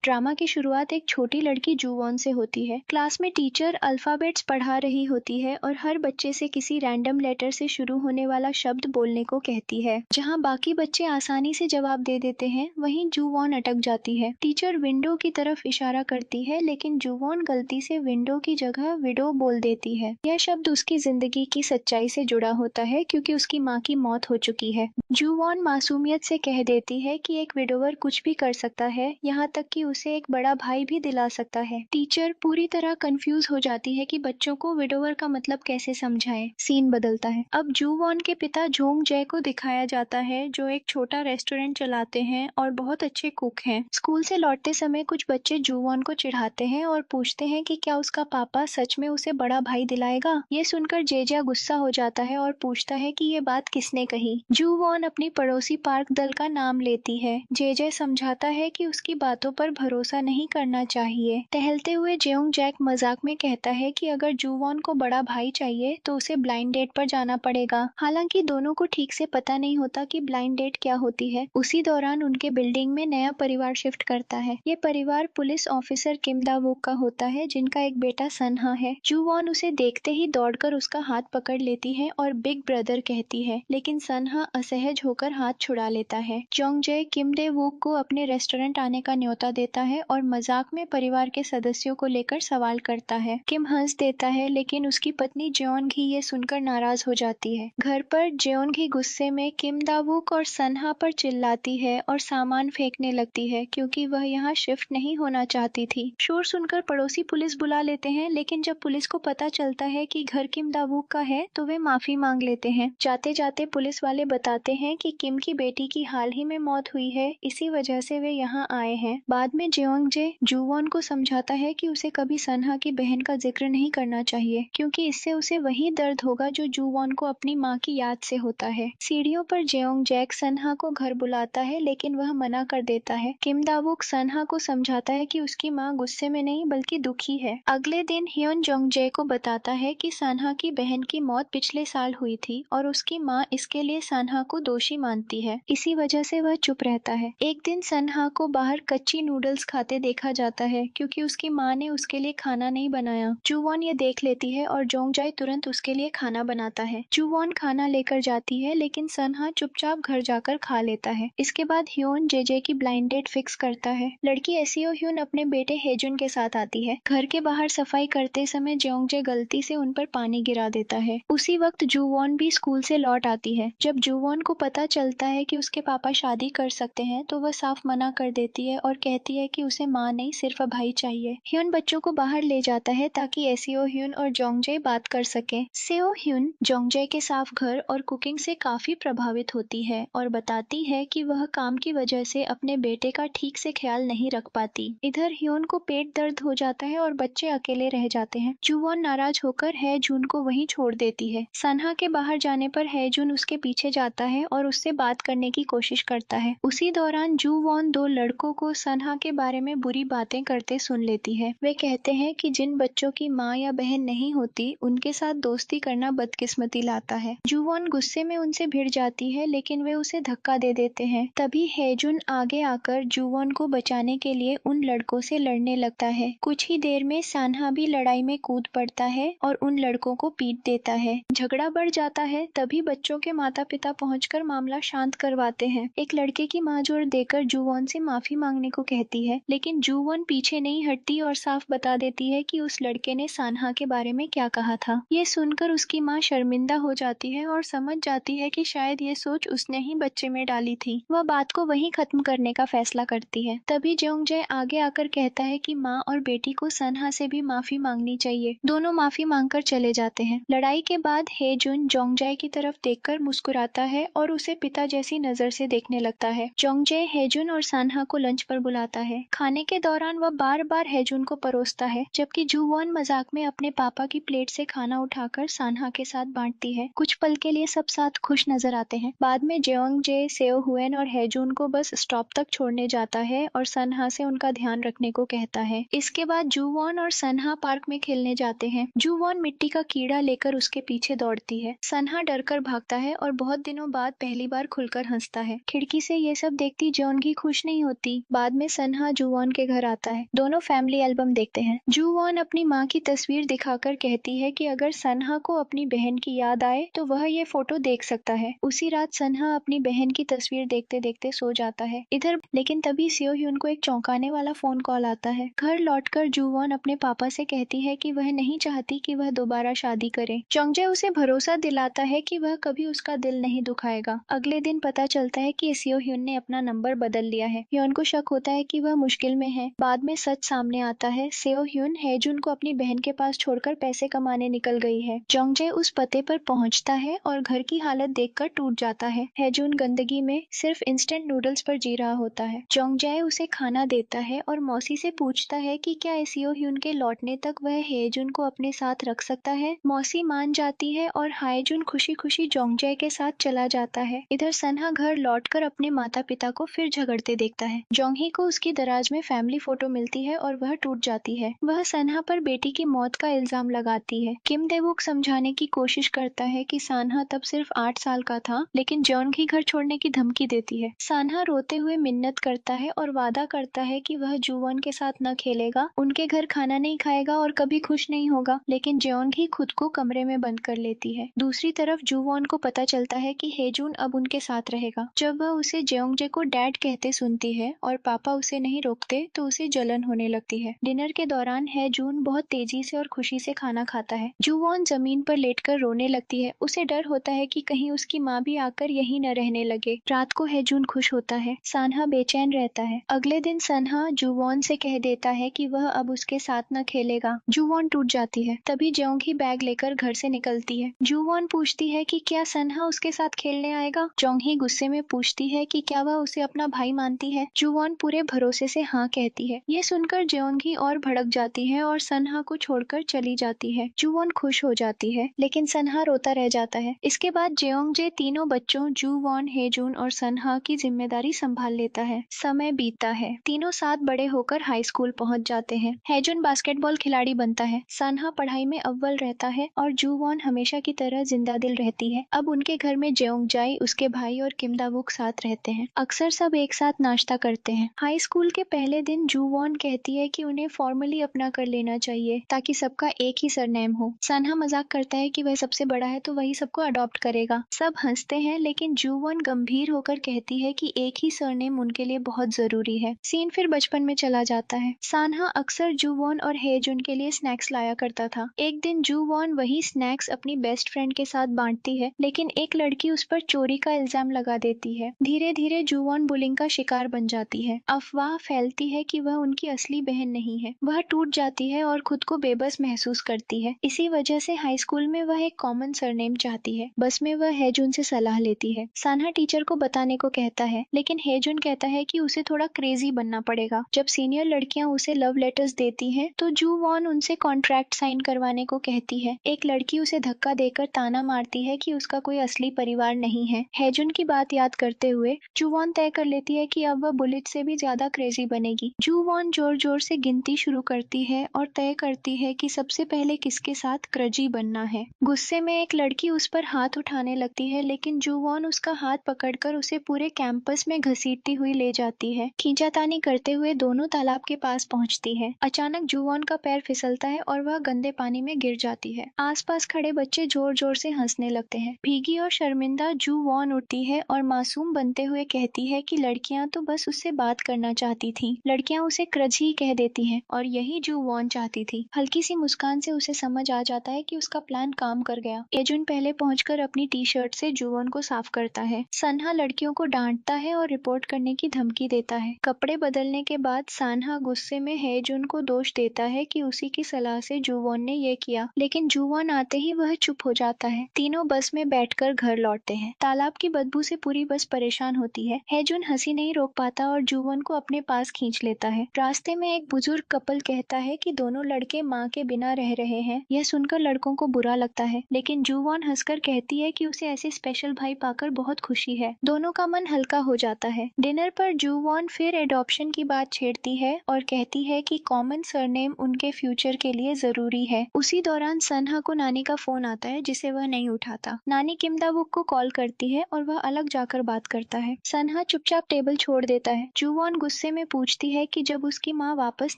Drama की शुरुआत एक छोटी लड़की जूवॉन से होती है। क्लास में टीचर अल्फाबेट्स पढ़ा रही होती है और हर बच्चे से किसी रैंडम लेटर से शुरू होने वाला शब्द बोलने को कहती है। जहाँ बाकी बच्चे आसानी से जवाब दे देते हैं, वहीं जूवॉन अटक जाती है। टीचर विंडो की तरफ इशारा करती है, लेकिन जूवॉन गलती से विंडो की जगह विडो बोल देती है। यह शब्द उसकी जिंदगी की सच्चाई से जुड़ा होता है, क्योंकि उसकी माँ की मौत हो चुकी है। जूवॉन मासूमियत से कह देती है कि एक विडोवर कुछ भी कर सकता है, यहाँ तक कि उसे एक बड़ा भाई भी दिला सकता है। टीचर पूरी तरह कंफ्यूज हो जाती है कि बच्चों को विडोवर का मतलब कैसे समझाएं। सीन बदलता है। अब जूवॉन के पिता जोंग जय को दिखाया जाता है, जो एक छोटा रेस्टोरेंट चलाते हैं और बहुत अच्छे कुक हैं। स्कूल से लौटते समय कुछ बच्चे जूवॉन को चिढ़ाते हैं और पूछते हैं कि क्या उसका पापा सच में उसे बड़ा भाई दिलाएगा। ये सुनकर जेजा गुस्सा हो जाता है और पूछता है कि ये बात किसने कही। जूवॉन अपनी पड़ोसी पार्क दल का नाम लेती है। जेजे समझाता है कि उसकी बातों पर भरोसा नहीं करना चाहिए। टहलते हुए जेओंग जैक मजाक में कहता है कि अगर जूवॉन को बड़ा भाई चाहिए तो उसे ब्लाइंड डेट पर जाना पड़ेगा। हालांकि दोनों को ठीक से पता नहीं होता कि ब्लाइंड डेट क्या होती है। उसी दौरान उनके बिल्डिंग में नया परिवार शिफ्ट करता है। ये परिवार पुलिस ऑफिसर किम दा वूक का होता है, जिनका एक बेटा सनहा है। जूवॉन उसे देखते ही दौड़कर उसका हाथ पकड़ लेती है और बिग ब्रदर कहती है, लेकिन सनहा असहज होकर हाथ छुड़ा लेता है। जोंगजे किम डे वूक को अपने रेस्टोरेंट आने का न्योता देता है और मजाक में परिवार के सदस्यों को लेकर सवाल करता है। किम हंस देता है, लेकिन उसकी पत्नी जेओनगी ये सुनकर नाराज हो जाती है। घर पर जेओनगी गुस्से में किम दा वूक और सनहा पर चिल्लाती है और सामान फेंकने लगती है, क्योंकि वह यहाँ शिफ्ट नहीं होना चाहती थी। शोर सुनकर पड़ोसी पुलिस बुला लेते हैं, लेकिन जब पुलिस को पता चलता है कि घर किम दा वूक का है तो वे माफी मांग लेते हैं। जाते जाते पुलिस वाले बताते हैं कि किम की बेटी की हाल ही में मौत हुई है, इसी वजह से वे यहाँ आए हैं। बाद में जेओंगजे जूवॉन को समझाता है कि उसे कभी सनहा की बहन का जिक्र नहीं करना चाहिए, क्योंकि इससे उसे वही दर्द होगा जो जूवॉन को अपनी माँ की याद से होता है। सीढ़ियों पर जेओंगजैक सनहा को घर बुलाता है, लेकिन वह मना कर देता है। किम दावुक सनहा को समझाता है कि उसकी माँ गुस्से में नहीं बल्कि दुखी है। अगले दिन ह्योन जोंगजे को बताता है कि सनहा की बहन की मौत पिछले साल हुई थी और उसकी माँ इसके लिए सनहा को दोषी मानती है। इसी वजह से वह चुप रहता है। एक दिन सनहा को बाहर कच्ची नूडल्स खाते देखा जाता है, क्योंकि उसकी माँ ने उसके लिए खाना नहीं बनाया। जूवॉन ये देख लेती है और जोंगजाई तुरंत उसके लिए खाना बनाता है। जूवॉन खाना लेकर जाती है, लेकिन सनहा चुपचाप घर जाकर खा लेता है। इसके बाद ह्योन जेजे की ब्लाइंड डेट फिक्स करता है। लड़की एसियो ह्यून अपने बेटे हेजुन के साथ आती है। घर के बाहर सफाई करते समय जेओंगजे गलती से उन पर पानी गिरा देता है। उसी वक्त जूवॉन भी स्कूल से लौट आती है। जब जूवॉन को पता चलता है कि उसके पापा शादी कर सकते हैं, तो वह साफ मना कर देती है और कहती है कि उसे माँ नहीं सिर्फ भाई चाहिए। ह्यून बच्चों को बाहर ले जाता है ताकि एसियो ह्यून और जोंगजे बात कर सके। सेओ ह्यून जोंगजे के साफ घर और कुकिंग से काफी प्रभावित होती है और बताती है कि वह काम की वजह से अपने बेटे का ठीक से ख्याल नहीं रख पाती। इधर ह्यून को पेट दर्द हो जाता है और बच्चे अकेले रह जाते हैं। जूवॉन नाराज होकर हैजून को वहीं छोड़ देती है। सनहा के बाहर जाने पर हैजून उसके पीछे जाता है और उससे बात करने की कोशिश करता है। उसी दौरान जूवॉन दो लड़कों को सनहा के बारे में बुरी बातें करते सुन लेती है। वे कहते हैं कि जिन बच्चों की माँ या बहन नहीं होती, उनके साथ दोस्ती करना बदकिस्मती लाता है। जूवॉन गुस्से में उनसे भिड़ जाती है, लेकिन वे उसे धक्का दे देते हैं। तभी हैजून आगे आकर जूवॉन को बचाने के लिए उन लड़कों से लड़ने लगता है। कुछ ही देर में सनहा भी लड़ाई में कूद पड़ता है और उन लड़कों को पीट देता है। झगड़ा बढ़ जाता है। तभी बच्चों के माता पिता पहुंचकर मामला शांत करवाते हैं। एक लड़के की मां जोड़ देकर जूवॉन से माफी मांगने को कहती है, लेकिन जूवॉन पीछे नहीं हटती और साफ बता देती है कि उस लड़के ने सनहा के बारे में क्या कहा था। ये सुनकर उसकी माँ शर्मिंदा हो जाती है और समझ जाती है कि शायद ये सोच उसने ही बच्चे में डाली थी। वह बात को वहीं खत्म करने का फैसला करती है। तभी जोंगजे आगे आकर कहता है कि माँ और बेटी को सनहा से भी माफी मांगनी चाहिए। दोनों माफी मांगकर चले जाते हैं। लड़ाई के बाद हेजुन जोंगजाई की तरफ देखकर मुस्कुराता है और उसे पिता जैसी नजर से देखने लगता है। जोंगजे हेजुन और सनहा को लंच पर बुलाता है। खाने के दौरान वह बार बार हेजुन को परोसता है, जबकि जूवॉन मजाक में अपने पापा की प्लेट से खाना उठाकर सनहा के साथ बांटती है। कुछ पल के लिए सब साथ खुश नजर आते हैं। बाद में जेओंगजे सेओ हुएन और हेजुन को बस स्टॉप तक छोड़ने जाता है और सनहा से उनका ध्यान रखने को कहता है। इसके बाद जूवॉन और सनहा पार्क में खेलने जाते हैं। जूवॉन मिट्टी का कीड़ा लेकर उसके पीछे दौड़ती है। सनहा डरकर भागता है और बहुत दिनों बाद पहली बार खुलकर हंसता है। खिड़की से ये सब देखती जोंगी खुश नहीं होती। बाद में सनहा सनहा जूवॉन के घर आता है। दोनों फैमिली एल्बम देखते हैं। जूवॉन अपनी माँ की तस्वीर दिखाकर कहती है कि अगर सनहा को अपनी बहन की याद आए तो वह ये फोटो देख सकता है। उसी रात सनहा अपनी बहन की तस्वीर देखते देखते सो जाता है। इधर लेकिन तभी सियो ह्यून को एक चौंकाने वाला फोन कॉल आता है। घर लौटकर जूवॉन अपने पापा से कहती है कि वह नहीं चाहती कि वह दोबारा शादी करे। चोंगजे उसे भरोसा दिलाता है कि वह कभी उसका दिल नहीं दुखाएगा। अगले दिन पता चलता है कि सियो ह्यून ने अपना नंबर बदल लिया है। ह्यून को शक होता है कि वह मुश्किल में है। बाद में सच सामने आता है। सियो ह्यून हेजुन को अपनी बहन के पास छोड़कर पैसे कमाने निकल गई है। चोंगजे उस पते पर पहुंचता है और घर की हालत देखकर टूट जाता है। हेजुन गंदगी में सिर्फ इंस्टेंट नूडल्स पर जी रहा होता है। चोंगजे उसे खाना देता है और मौसी से पूछता है कि क्या सियो ह्यून के लौटने तक वह हेजुन को अपने साथ रख सकता है। मौसी मान जाती है और हायजुन खुशी खुशी जोंगजे के साथ चला जाता है। इधर सनहा घर लौटकर अपने माता पिता को फिर झगड़ते देखता है। जोंगही को उसकी दराज में फैमिली फोटो मिलती है और वह टूट जाती है। वह सनहा पर बेटी की मौत का इल्जाम लगाती है। किम डेवुक समझाने की कोशिश करता है कि सानहा तब सिर्फ 8 साल का था, लेकिन जोंगही घर छोड़ने की धमकी देती है। सानहा रोते हुए मिन्नत करता है और वादा करता है कि वह जूवॉन के साथ न खेलेगा, उनके घर खाना नहीं खाएगा और कभी खुश नहीं होगा। लेकिन जेओंगी खुद को कमरे में बंद कर लेती है। दूसरी तरफ जूवॉन को पता चलता है कि हेजुन अब उनके साथ रहेगा। जब वह उसे जेओंगजे को डैड कहते सुनती है और पापा उसे नहीं रोकते तो उसे जलन होने लगती है। डिनर के दौरान हेजुन बहुत तेजी से और खुशी से खाना खाता है। जूवॉन जमीन पर लेटकर रोने लगती है। उसे डर होता है कि कहीं उसकी माँ भी आकर यहीं न रहने लगे। रात को हेजुन खुश होता है। सानहा बेचैन रहता है। अगले दिन सनहा जूवॉन से कह देता है कि वह अब उसके साथ न खेलेगा। जूवॉन टूट जाती है। तभी जेओंगी बैग लेकर घर से निकलती है। जूवॉन पूछती है कि क्या सनहा उसके साथ खेलने आएगा। जोंगही गुस्से में पूछती है कि क्या वह उसे अपना भाई मानती है। जूवॉन पूरे भरोसे से हाँ कहती है। ये सुनकर जेओंगी और भड़क जाती है और सनहा को छोड़कर चली जाती है। जूवॉन खुश हो जाती है, लेकिन सनहा रोता रह जाता है। इसके बाद जेओंगजे तीनों बच्चों जूवॉन, हेजुन और सनहा की जिम्मेदारी संभाल लेता है। समय बीतता है। तीनों साथ बड़े होकर हाई स्कूल पहुंच जाते हैं। हेजुन बास्केटबॉल खिलाड़ी बनता है। सनहा पढ़ाई में अव्वल रहता है और जूवॉन हमेशा की तरह जिंदा दिल रहती है। अब उनके घर में जेओंगजाई, उसके भाई और किम दावुक साथ रहते हैं। अक्सर सब एक साथ नाश्ता करते हैं। हाई स्कूल के पहले दिन जूवॉन कहती है कि उन्हें फॉर्मली अपना कर लेना चाहिए ताकि सबका एक ही सरनेम हो। सनहा मजाक करता है कि वह सबसे बड़ा है तो वही सबको अडॉप्ट करेगा। सब हंसते हैं, लेकिन जूवॉन गंभीर होकर कहती है कि एक ही सरनेम उनके लिए बहुत जरूरी है। सीन फिर बचपन में चला जाता है। सानहा अक्सर जूवॉन और हेजुन के लिए स्नैक्स लाया करता था। एक दिन जूवॉन वही स्नैक्स अपनी बेस्ट फ्रेंड के साथ बांटती है, लेकिन एक लड़की उस पर चोरी का इल्जाम लगा देती है। धीरे धीरे जूवॉन बुलिंग का शिकार बन जाती है। अफवाह फैलती है कि वह उनकी असली बहन नहीं है। वह टूट जाती है और खुद को बेबस महसूस करती है। इसी वजह से हाई स्कूल में वह एक कॉमन सरनेम चाहती है। बस में वह हेजुन से सलाह लेती है। सानहा टीचर को बताने को कहता है, लेकिन हेजुन कहता है कि उसे थोड़ा क्रेजी बनना पड़ेगा। जब सीनियर लड़कियां उसे लव लेटर्स देती हैं, तो जूवॉन उनसे कॉन्ट्रैक्ट साइन करवाने को कहती है। एक लड़की उसे धक्का देकर ताना मारती है कि उसका कोई असली परिवार नहीं है। हेजुन की बात याद करते हुए जूवॉन तय कर लेती है कि अब वह बुलिट से भी ज्यादा क्रेजी बनेगी। जूवॉन जोर जोर से गिनती शुरू करती है और तय करती है कि सबसे पहले किसके साथ क्रजी बनना है। गुस्से में एक लड़की उस पर हाथ उठाने लगती है, लेकिन जूवॉन उसका हाथ पकड़कर उसे पूरे कैंपस में घसीटती हुई ले जाती है। खींचातानी करते हुए दोनों तालाब के पास पहुंचती है। अचानक जूवॉन का पैर फिसलता है और वह गंदे पानी में गिर जाती है। आसपास खड़े बच्चे जोर जोर से हंसने लगते हैं। भीगी और शर्मिंदा जूवॉन उठती है और मासूम बनते हुए कहती है कि लड़कियां तो बस उससे बात करना चाहती थीं। लड़कियां उसे क्रज ही कह देती हैं और यही जूवॉन चाहती थी। हल्की सी मुस्कान से उसे समझ आ जाता है कि उसका प्लान काम कर गया। एजुन पहले पहुंचकर अपनी टी शर्ट से जूवॉन को साफ करता है। सनहा लड़कियों को डांटता है और रिपोर्ट करने की धमकी देता है। कपड़े बदलने के बाद सानहा गुस्से में हेजुन को दोष देता है कि उसी की सलाह से जूवॉन ने ये किया, लेकिन जूवॉन आते ही वह चुप हो जाता है। तीनों बस में बैठकर घर लौटते हैं। तालाब की बदबू से पूरी बस परेशान होती है। हेजुन हंसी नहीं रोक पाता और जूवॉन को अपने पास खींच लेता है। रास्ते में एक बुजुर्ग कपल कहता है कि दोनों लड़के माँ के बिना रह रहे हैं। यह सुनकर लड़कों को बुरा लगता है, लेकिन जूवॉन हंसकर कहती है कि उसे ऐसे स्पेशल भाई पाकर बहुत खुशी है। दोनों का मन हल्का हो जाता है। डिनर पर जूवॉन फिर एडॉप्शन की बात छेड़ती है और कहती है कि कॉमन सरनेम उनके फ्यूचर के लिए जरूरी है। उसी दौरान सनहा को नानी का फोन आता है, जिसे वह नहीं उठाता। नानी किम दावुक को कॉल करती है और वह अलग जाकर बात करता है। सनहा चुपचाप टेबल छोड़ देता है। जूवॉन गुस्से गुस्से में पूछती है कि जब उसकी माँ वापस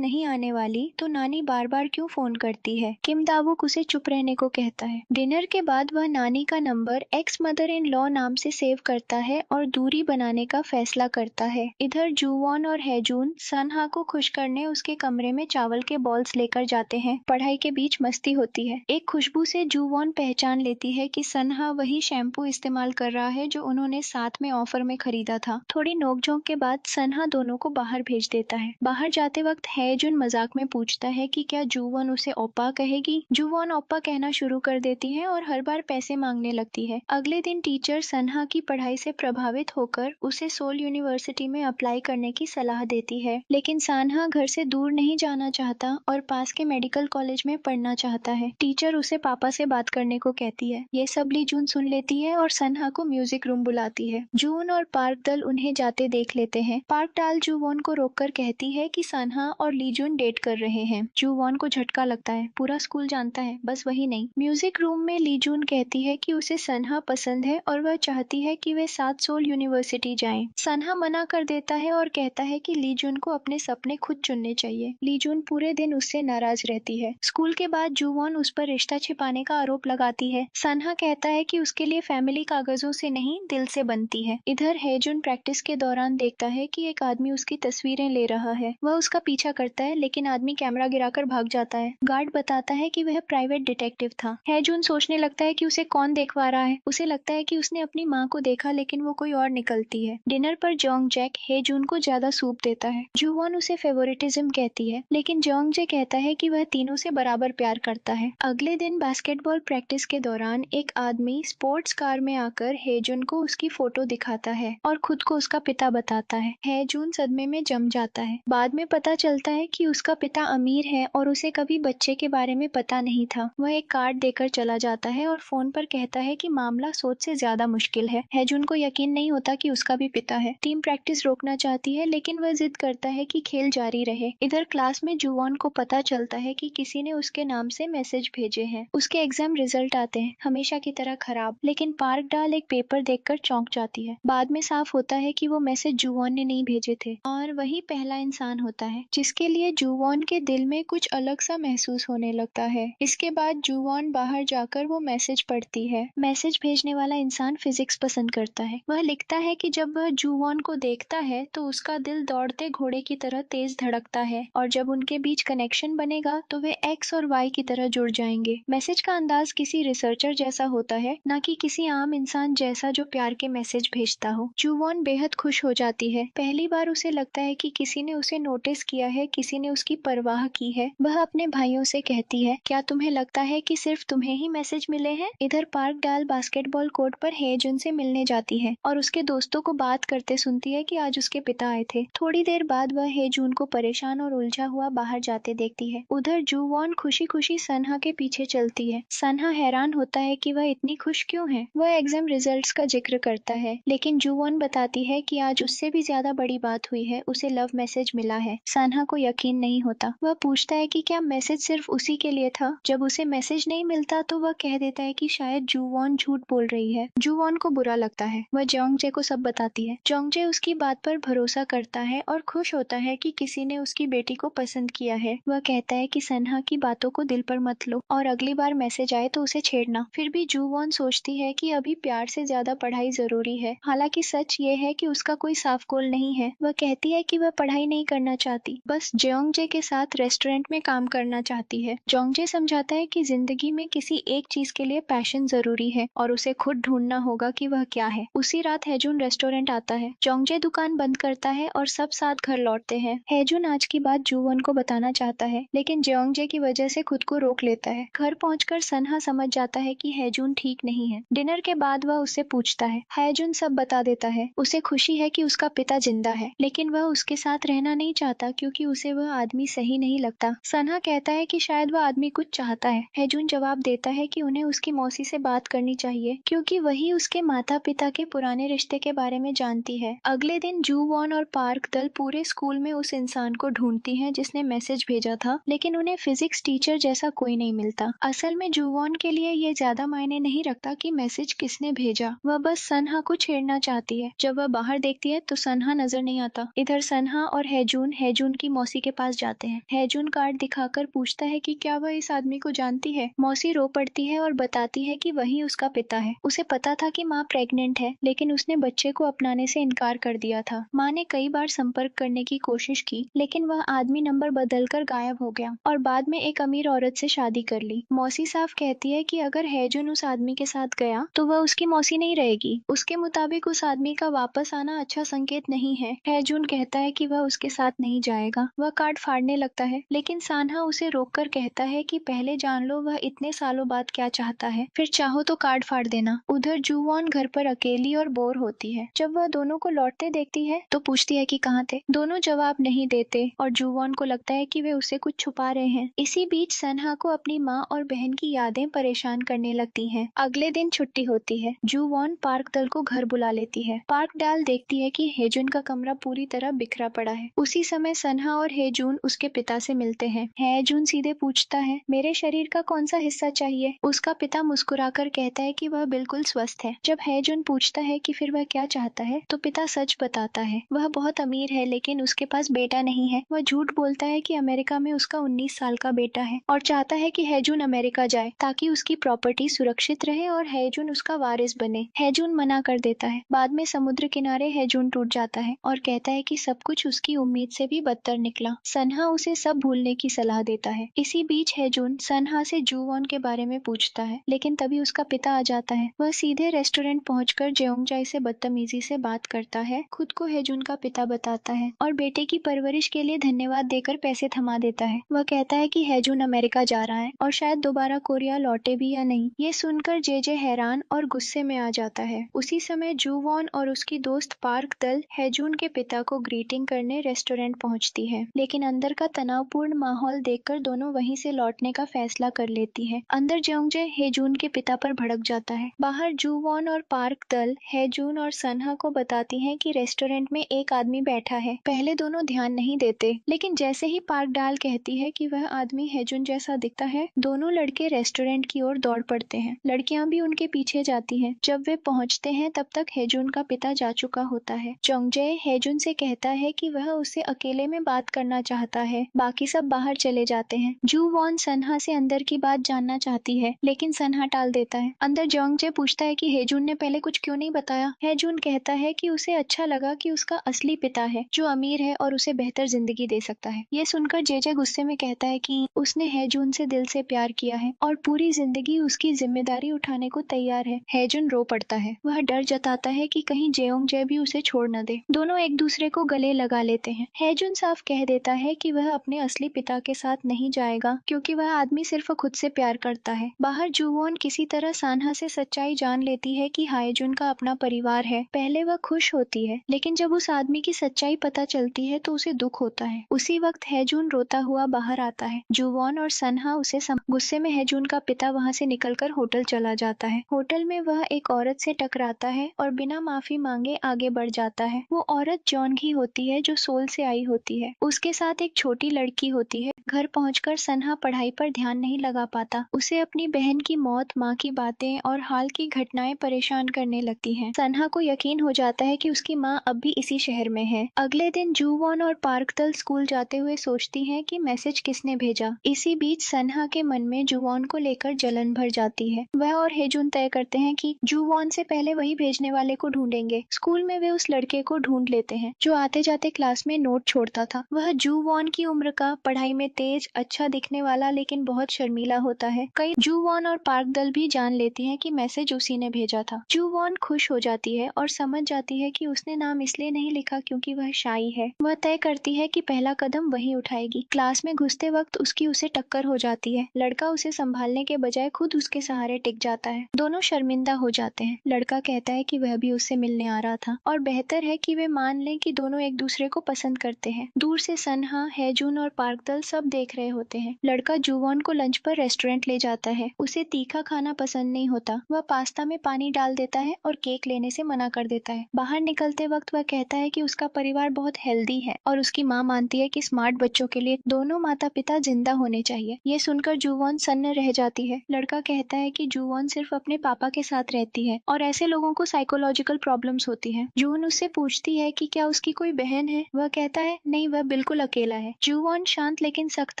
नहीं आने वाली तो नानी बार बार क्यों फोन करती है। किम दावुक उसे चुप रहने को कहता है। डिनर के बाद वह नानी का number x mother in law नाम से सेव करता है और दूरी बनाने का फैसला करता है। इधर जूवॉन और हैजून सनहा को खुश करने उसके कमरे में चावल के बॉल्स लेकर जाते हैं। पढ़ाई के बीच मस्ती होती है। एक खुशबू से जूवॉन पहचान लेती है कि सनहा वही शैम्पू इस्तेमाल कर रहा है जो उन्होंने साथ में ऑफर में खरीदा था। थोड़ी नोकझोंक के बाद सनहा दोनों को बाहर भेज देता है। बाहर जाते वक्त हैजून मजाक में पूछता है कि क्या जूवॉन उसे ओप्पा कहेगी। जूवॉन ओप्पा कहना शुरू कर देती है और हर बार पैसे मांगने लगती है। अगले दिन टीचर सनहा की पढ़ाई से प्रभावित होकर उसे सोल यूनिवर्सिटी में अप्लाई करने की सलाह देती है, लेकिन सनहा घर से दूर नहीं जाना चाहता और पास के मेडिकल कॉलेज में पढ़ना चाहता है। टीचर उसे पापा से बात करने को कहती है। ये सब ली जून सुन लेती है और सनहा को म्यूजिक रूम बुलाती है। जून और पार्क दल उन्हें जाते देख लेते हैं। पार्क डाल जूवॉन को रोककर कहती है कि सनहा और ली जून डेट कर रहे हैं। जूवॉन को झटका लगता है। पूरा स्कूल जानता है, बस वही नहीं। म्यूजिक रूम में ली जून कहती है कि उसे सनहा पसंद है और वह चाहती है कि वे साथ सोल यूनिवर्सिटी जाएं। सनहा मना कर देता है और कहता है कि ली जून को अपने सपने खुद चुनने चाहिए। ली जून पूरे दिन उससे नाराज रहती है। स्कूल के बाद जूवॉन उस पर रिश्ता छिपाने का आरोप लगाती है। सनहा कहता है कि उसके लिए फैमिली कागजों से नहीं दिल से बनती है। इधर हैजून प्रैक्टिस के दौरान देखता है कि एक आदमी उसकी तस्वीरें ले रहा है। वह उसका पीछा करता है लेकिन आदमी कैमरा गिराकर भाग जाता है। गार्ड बताता है कि वह प्राइवेट डिटेक्टिव था। हैजून सोचने लगता है कि उसे कौन देखवा रहा है। उसे लगता है कि उसने अपनी माँ को देखा लेकिन वो कोई और निकलती है। डिनर पर जोंग जैक हैजून को ज्यादा सूप देता है। जूवॉन उसे फेवरेटिज्म कहती है लेकिन जोंग जे कहता है कि वह तीनों से बराबर प्यार करता है। अगले दिन बास्केटबॉल प्रैक्टिस के दौरान एक आदमी स्पोर्ट्स कार में आकर हैजून को उसकी फोटो दिखाता है और खुद को उसका पिता बताता है। हैजून सदमे में जम जाता है। बाद में पता चलता है कि उसका पिता अमीर है और उसे कभी बच्चे के बारे में पता नहीं था। वह एक कार्ड देकर चला जाता है और फोन पर कहता है कि मामला सोच से ज्यादा मुश्किल है। हैजून को यकीन नहीं होता कि उसका भी पिता है। टीम प्रैक्टिस रोकना चाहती है लेकिन वह जिद करता है कि खेल जारी रहे। इधर क्लास में जूवॉन को पता चलता है कि किसी ने उसके नाम से मैसेज भेजे हैं। उसके एग्जाम रिजल्ट आते हैं, हमेशा की तरह खराब। लेकिन पार्क डाल एक पेपर देखकर चौंक जाती है। बाद में साफ होता है कि वो मैसेज जूवॉन ने नहीं भेजे थे और वही पहला इंसान होता है जिसके लिए जूवॉन के दिल में कुछ अलग सा महसूस होने लगता है। इसके बाद जूवॉन बाहर जाकर वो मैसेज पढ़ती है। मैसेज भेजने वाला इंसान फिजिक्स पसंद करता है। वह लिखता है कि जब वह जूवॉन को देखता है तो उसका दिल दौड़ते घोड़े की तरह तेज धड़कता है और जब उनके बीच कनेक्शन बनेगा तो वे एक्स और वाई की तरह जुड़ जाएंगे। मैसेज का अंदाज किसी रिसर्चर जैसा होता है, न कि किसी आम इंसान जैसा जो प्यार के मैसेज भेजता हो। जूवॉन बेहद खुश हो जाती है। पहली बार उसे लगता है कि किसी ने उसे नोटिस किया है, किसी ने उसकी परवाह की है। वह अपने भाइयों से कहती है, क्या तुम्हें लगता है कि सिर्फ तुम्हें ही मैसेज मिले हैं? इधर पार्क डाल बास्केटबॉल कोर्ट पर हैजून से मिलने जाती है और उसके दोस्तों को बात करते सुनती है कि आज उसके पिता आए थे। थोड़ी देर बाद वह हैजून को परेशान और उलझा हुआ बाहर जाते देखती है। उधर जूवॉन खुशी खुशी सनहा के पीछे चलती है। सनहा हैरान होता है कि वह इतनी खुश क्यों है। वह एग्जाम रिजल्ट्स का जिक्र करता है लेकिन जूवॉन बताती है कि आज उससे भी ज्यादा बड़ी बात हुई है, उसे लव मैसेज मिला है। सनहा को यकीन नहीं होता। वह पूछता है कि क्या मैसेज सिर्फ उसी के लिए था। जब उसे मैसेज नहीं मिलता तो वह कह देता है कि शायद जूवॉन झूठ बोल रही है। जूवॉन को बुरा लगता है। वह जोंगजे को सब बताती है। जोंगजे उसकी बात पर भरोसा करता है और खुश होता है कि किसी ने उसकी बेटी को पसंद किया है। वह कहता है कि सनहा की बातों को दिल पर मत लो और अगली बार मैसेज आए तो उसे छेड़ना। फिर भी जूवॉन सोचती है कि अभी प्यार से ज्यादा पढ़ाई जरूरी है। हालांकि सच ये है कि उसका कोई साफ गोल नहीं है। वह कहती है कि वह पढ़ाई नहीं करना चाहती, बस जोंगजे के साथ रेस्टोरेंट में काम करना चाहती है। जोंगजे समझाता है कि जिंदगी में किसी एक चीज के लिए पैशन जरूरी है और उसे खुद ढूंढना होगा कि वह क्या है। उसी रात हैजून रेस्टोरेंट आता है। जोंगजे दुकान बंद करता है और सब साथ घर लौटते हैं। हैजून आज की बात जूवॉन को बताना चाहता है लेकिन जोंगजे की वजह से खुद को रोक लेता है। घर पहुंचकर सनहा समझ जाता है कि हैजून ठीक नहीं है। डिनर के बाद वह उससे पूछता है। हैजून सब बता देता है। उसे खुशी है कि उसका पिता जिंदा है लेकिन वह उसके साथ रहना नहीं चाहता क्योंकि उसे वह आदमी सही नहीं लगता। सनहा कहता है कि शायद वह आदमी कुछ चाहता है। हैजून जवाब देता है कि उन्हें उसकी मौसी से बात करनी चाहिए क्योंकि वही उसके माता पिता के पुराने रिश्ते के बारे में जानती है। अगले दिन जूवॉन और पार्क दल पूरे स्कूल में उस इंसान को ढूंढती हैं जिसने मैसेज भेजा था लेकिन उन्हें फिजिक्स टीचर जैसा कोई नहीं मिलता। असल में जूवॉन के लिए ये ज्यादा मायने नहीं रखता कि मैसेज किसने भेजा। वह बस सनहा को छेड़ना चाहती है। जब वह बाहर देखती है तो सनहा नजर नहीं आता। इधर सन्हा और हेजून की मौसी के पास जाते हैं। हेजून कार्ड दिखाकर पूछता है कि क्या वह इस आदमी को जानती है। मौसी रो पड़ती है और बताती है कि वही उसका पिता है। उसे पता था कि माँ प्रेग्नेंट है, लेकिन उसने बच्चे को अपनाने से इनकार कर दिया था। माँ ने कई बार संपर्क करने की कोशिश की, लेकिन वह आदमी नंबर बदलकर गायब हो गया और बाद में एक अमीर औरत से शादी कर ली। मौसी साफ कहती है कि अगर हेजून उस आदमी के साथ गया तो वह उसकी मौसी नहीं रहेगी। उसके मुताबिक उस आदमी का वापस आना अच्छा संकेत नहीं है। हेजून कहता है कि वह उसके साथ नहीं जाएगा। वह कार्ड फाड़ने लगता है, लेकिन सान्हा उसे रोककर कहता है कि पहले जान लो वह इतने सालों बाद क्या चाहता है, फिर चाहो तो कार्ड फाड़ देना। उधर जूवॉन घर पर अकेली और बोर होती है। जब वह दोनों को लौटते देखती है तो पूछती है कि कहाँ थे। दोनों जवाब नहीं देते और जूवॉन को लगता है कि वे उसे कुछ छुपा रहे हैं। इसी बीच सन्हा को अपनी माँ और बहन की यादें परेशान करने लगती हैं। अगले दिन छुट्टी होती है। जूवॉन पार्क दल को घर बुला लेती है। पार्क डाल देखती है कि हेजून का कमरा पूरी तरह बिखरा पड़ा है। उसी समय सन्हा और हेजून उसके पिता से मिलते हैं। हेजून सीधे पूछता है, मेरे शरीर का कौन सा हिस्सा चाहिए? उसका पिता मुस्कुराकर कहता है कि वह बिल्कुल स्वस्थ है। जब हेजून पूछता है कि फिर वह क्या चाहता है, तो पिता सच बताता है। वह बहुत अमीर है, लेकिन उसके पास बेटा नहीं है। वह झूठ बोलता है कि अमेरिका में उसका 19 साल का बेटा है और चाहता है कि हेजून अमेरिका जाए ताकि उसकी प्रॉपर्टी सुरक्षित रहे और हेजून उसका वारिस बने। हेजून मना कर देता है। बाद में समुद्र किनारे हेजून टूट जाता है और कहता है कि सब कुछ उसकी उम्मीद से भी बदतर निकला। सन्हा उसे सब भूलने की सलाह देता है। इसी बीच हेजून सन्हा से जूवॉन के बारे में पूछता है, लेकिन तभी उसका पिता आ जाता है। वह सीधे रेस्टोरेंट पहुंचकर जेओंगजाई से बदतमीजी से बात करता है, खुद को हेजून का पिता बताता है और बेटे की परवरिश के लिए धन्यवाद देकर पैसे थमा देता है। वह कहता है कि हेजून अमेरिका जा रहा है और शायद दोबारा कोरिया लौटे भी या नहीं। ये सुनकर जेजे हैरान और गुस्से में आ जाता है। उसी समय जूवॉन और उसकी दोस्त पार्क दल हेजून के पिता को ग्रीटिंग करने रेस्टोरेंट पहुंचती है, लेकिन अंदर का तनावपूर्ण माहौल देखकर दोनों वहीं से लौटने का फैसला कर लेती है। अंदर जेओंगजे हेजून के पिता पर भड़क जाता है। बाहर जूवॉन और पार्क दल हेजून और सन्हा को बताती हैं कि रेस्टोरेंट में एक आदमी बैठा है। पहले दोनों ध्यान नहीं देते, लेकिन जैसे ही पार्क डाल कहती है कि वह आदमी हेजून जैसा दिखता है, दोनों लड़के रेस्टोरेंट की ओर दौड़ पड़ते हैं। लड़कियां भी उनके पीछे जाती हैं। जब वे पहुंचते हैं तब तक हेजून का पिता जा चुका होता है। चोंगजे हेजून से कहता है कि वह उससे अकेले में बात करना चाहता है। बाकी सब बाहर चले जाते हैं। जूवॉन सन्हा से अंदर की बात जानना चाहती है, लेकिन सन्हा टाल देता है। अंदर जोंगजे पूछता है कि हेजून ने पहले कुछ क्यों नहीं बताया। हेजून कहता है कि उसे अच्छा लगा कि उसका असली पिता है जो अमीर है और उसे बेहतर जिंदगी दे सकता है। ये सुनकर जेजे गुस्से में कहता है कि उसने हेजून से दिल से प्यार किया है और पूरी जिंदगी उसकी जिम्मेदारी उठाने को तैयार है। हेजून रो पड़ता है। वह डर जताता है कि कहीं जेओंगजे भी उसे छोड़ न दे। दोनों एक दूसरे को गले लगा लेते हैं। हेजून साफ कह देता है कि वह अपने असली पिता के साथ नहीं जाएगा, क्योंकि वह आदमी सिर्फ खुद से प्यार करता है। बाहर जूवॉन किसी तरह सान्हा से सच्चाई जान लेती है कि हाएजुन का अपना परिवार है। पहले वह खुश होती है, लेकिन जब उस आदमी की सच्चाई पता चलती है तो उसे दुख होता है। उसी वक्त हेजून रोता हुआ बाहर आता है। जूवॉन और सन्हा उसे गुस्से में हेजून का पिता वहाँ से निकलकर होटल चला जाता है। होटल में वह एक औरत से टकराता है और बिना माफी मांगे आगे बढ़ जाता है। वो औरत जॉनघी होती है जो सोल से आई होती है। उसके साथ एक छोटी लड़की होती है। घर पहुंचकर सन्हा पढ़ाई पर ध्यान नहीं लगा पाता। उसे अपनी बहन की मौत, माँ की बातें और हाल की घटनाएं परेशान करने लगती हैं। सन्हा को यकीन हो जाता है कि उसकी माँ अब भी इसी शहर में है। अगले दिन जूवॉन और पार्कदल स्कूल जाते हुए सोचती हैं कि मैसेज किसने भेजा। इसी बीच सन्हा के मन में जूवॉन को लेकर जलन भर जाती है। वह और हेजून तय करते हैं कि जूवॉन से पहले वही भेजने वाले को ढूंढेंगे। स्कूल में वे उस लड़के को ढूंढ लेते हैं जो आते जाते क्लास में नोट छोड़ता था। वह जूवॉन की उम्र का, पढ़ाई में तेज, अच्छा दिखने वाला, लेकिन बहुत शर्मीला होता है। कई जूवॉन और पार्कदल भी जान लेती हैं कि मैसेज उसी ने भेजा था। जूवॉन खुश हो जाती है और समझ जाती है कि उसने नाम इसलिए नहीं लिखा क्योंकि वह शाई है। वह तय करती है कि पहला कदम वही उठाएगी। क्लास में घुसते वक्त उसकी उसे टक्कर हो जाती है। लड़का उसे संभालने के बजाय खुद उसके सहारे टिक जाता है। दोनों शर्मिंदा हो जाते हैं। लड़का कहता है कि वह भी उससे मिलने आ रहा था और बेहतर है कि वे मान लें कि दोनों एक दूसरे को पसंद करते हैं। दूर से सन्हा, हेजून और पार्कदल सब देख रहे होते हैं। लड़का जूवॉन को लंच पर रेस्टोरेंट ले जाता है। उसे तीखा खाना पसंद नहीं होता। वह पास्ता में पानी डाल देता है और केक लेने से मना कर देता है। बाहर निकलते वक्त वह कहता है कि उसका परिवार बहुत हेल्दी है और उसकी माँ मानती है कि स्मार्ट बच्चों के लिए दोनों माता पिता जिंदा होने चाहिए। ये सुनकर जूवॉन सन्न रह जाती है। लड़का कहता है कि जूवॉन सिर्फ अपने पापा के साथ रहती है और ऐसे लोगों को साइकोलॉजिकल प्रॉब्लम्स होती है। जून उससे पूछती है कि क्या उसके उसकी कोई बहन है? वह कहता है नहीं, वह बिल्कुल अकेला है। जूवॉन शांत लेकिन सख्त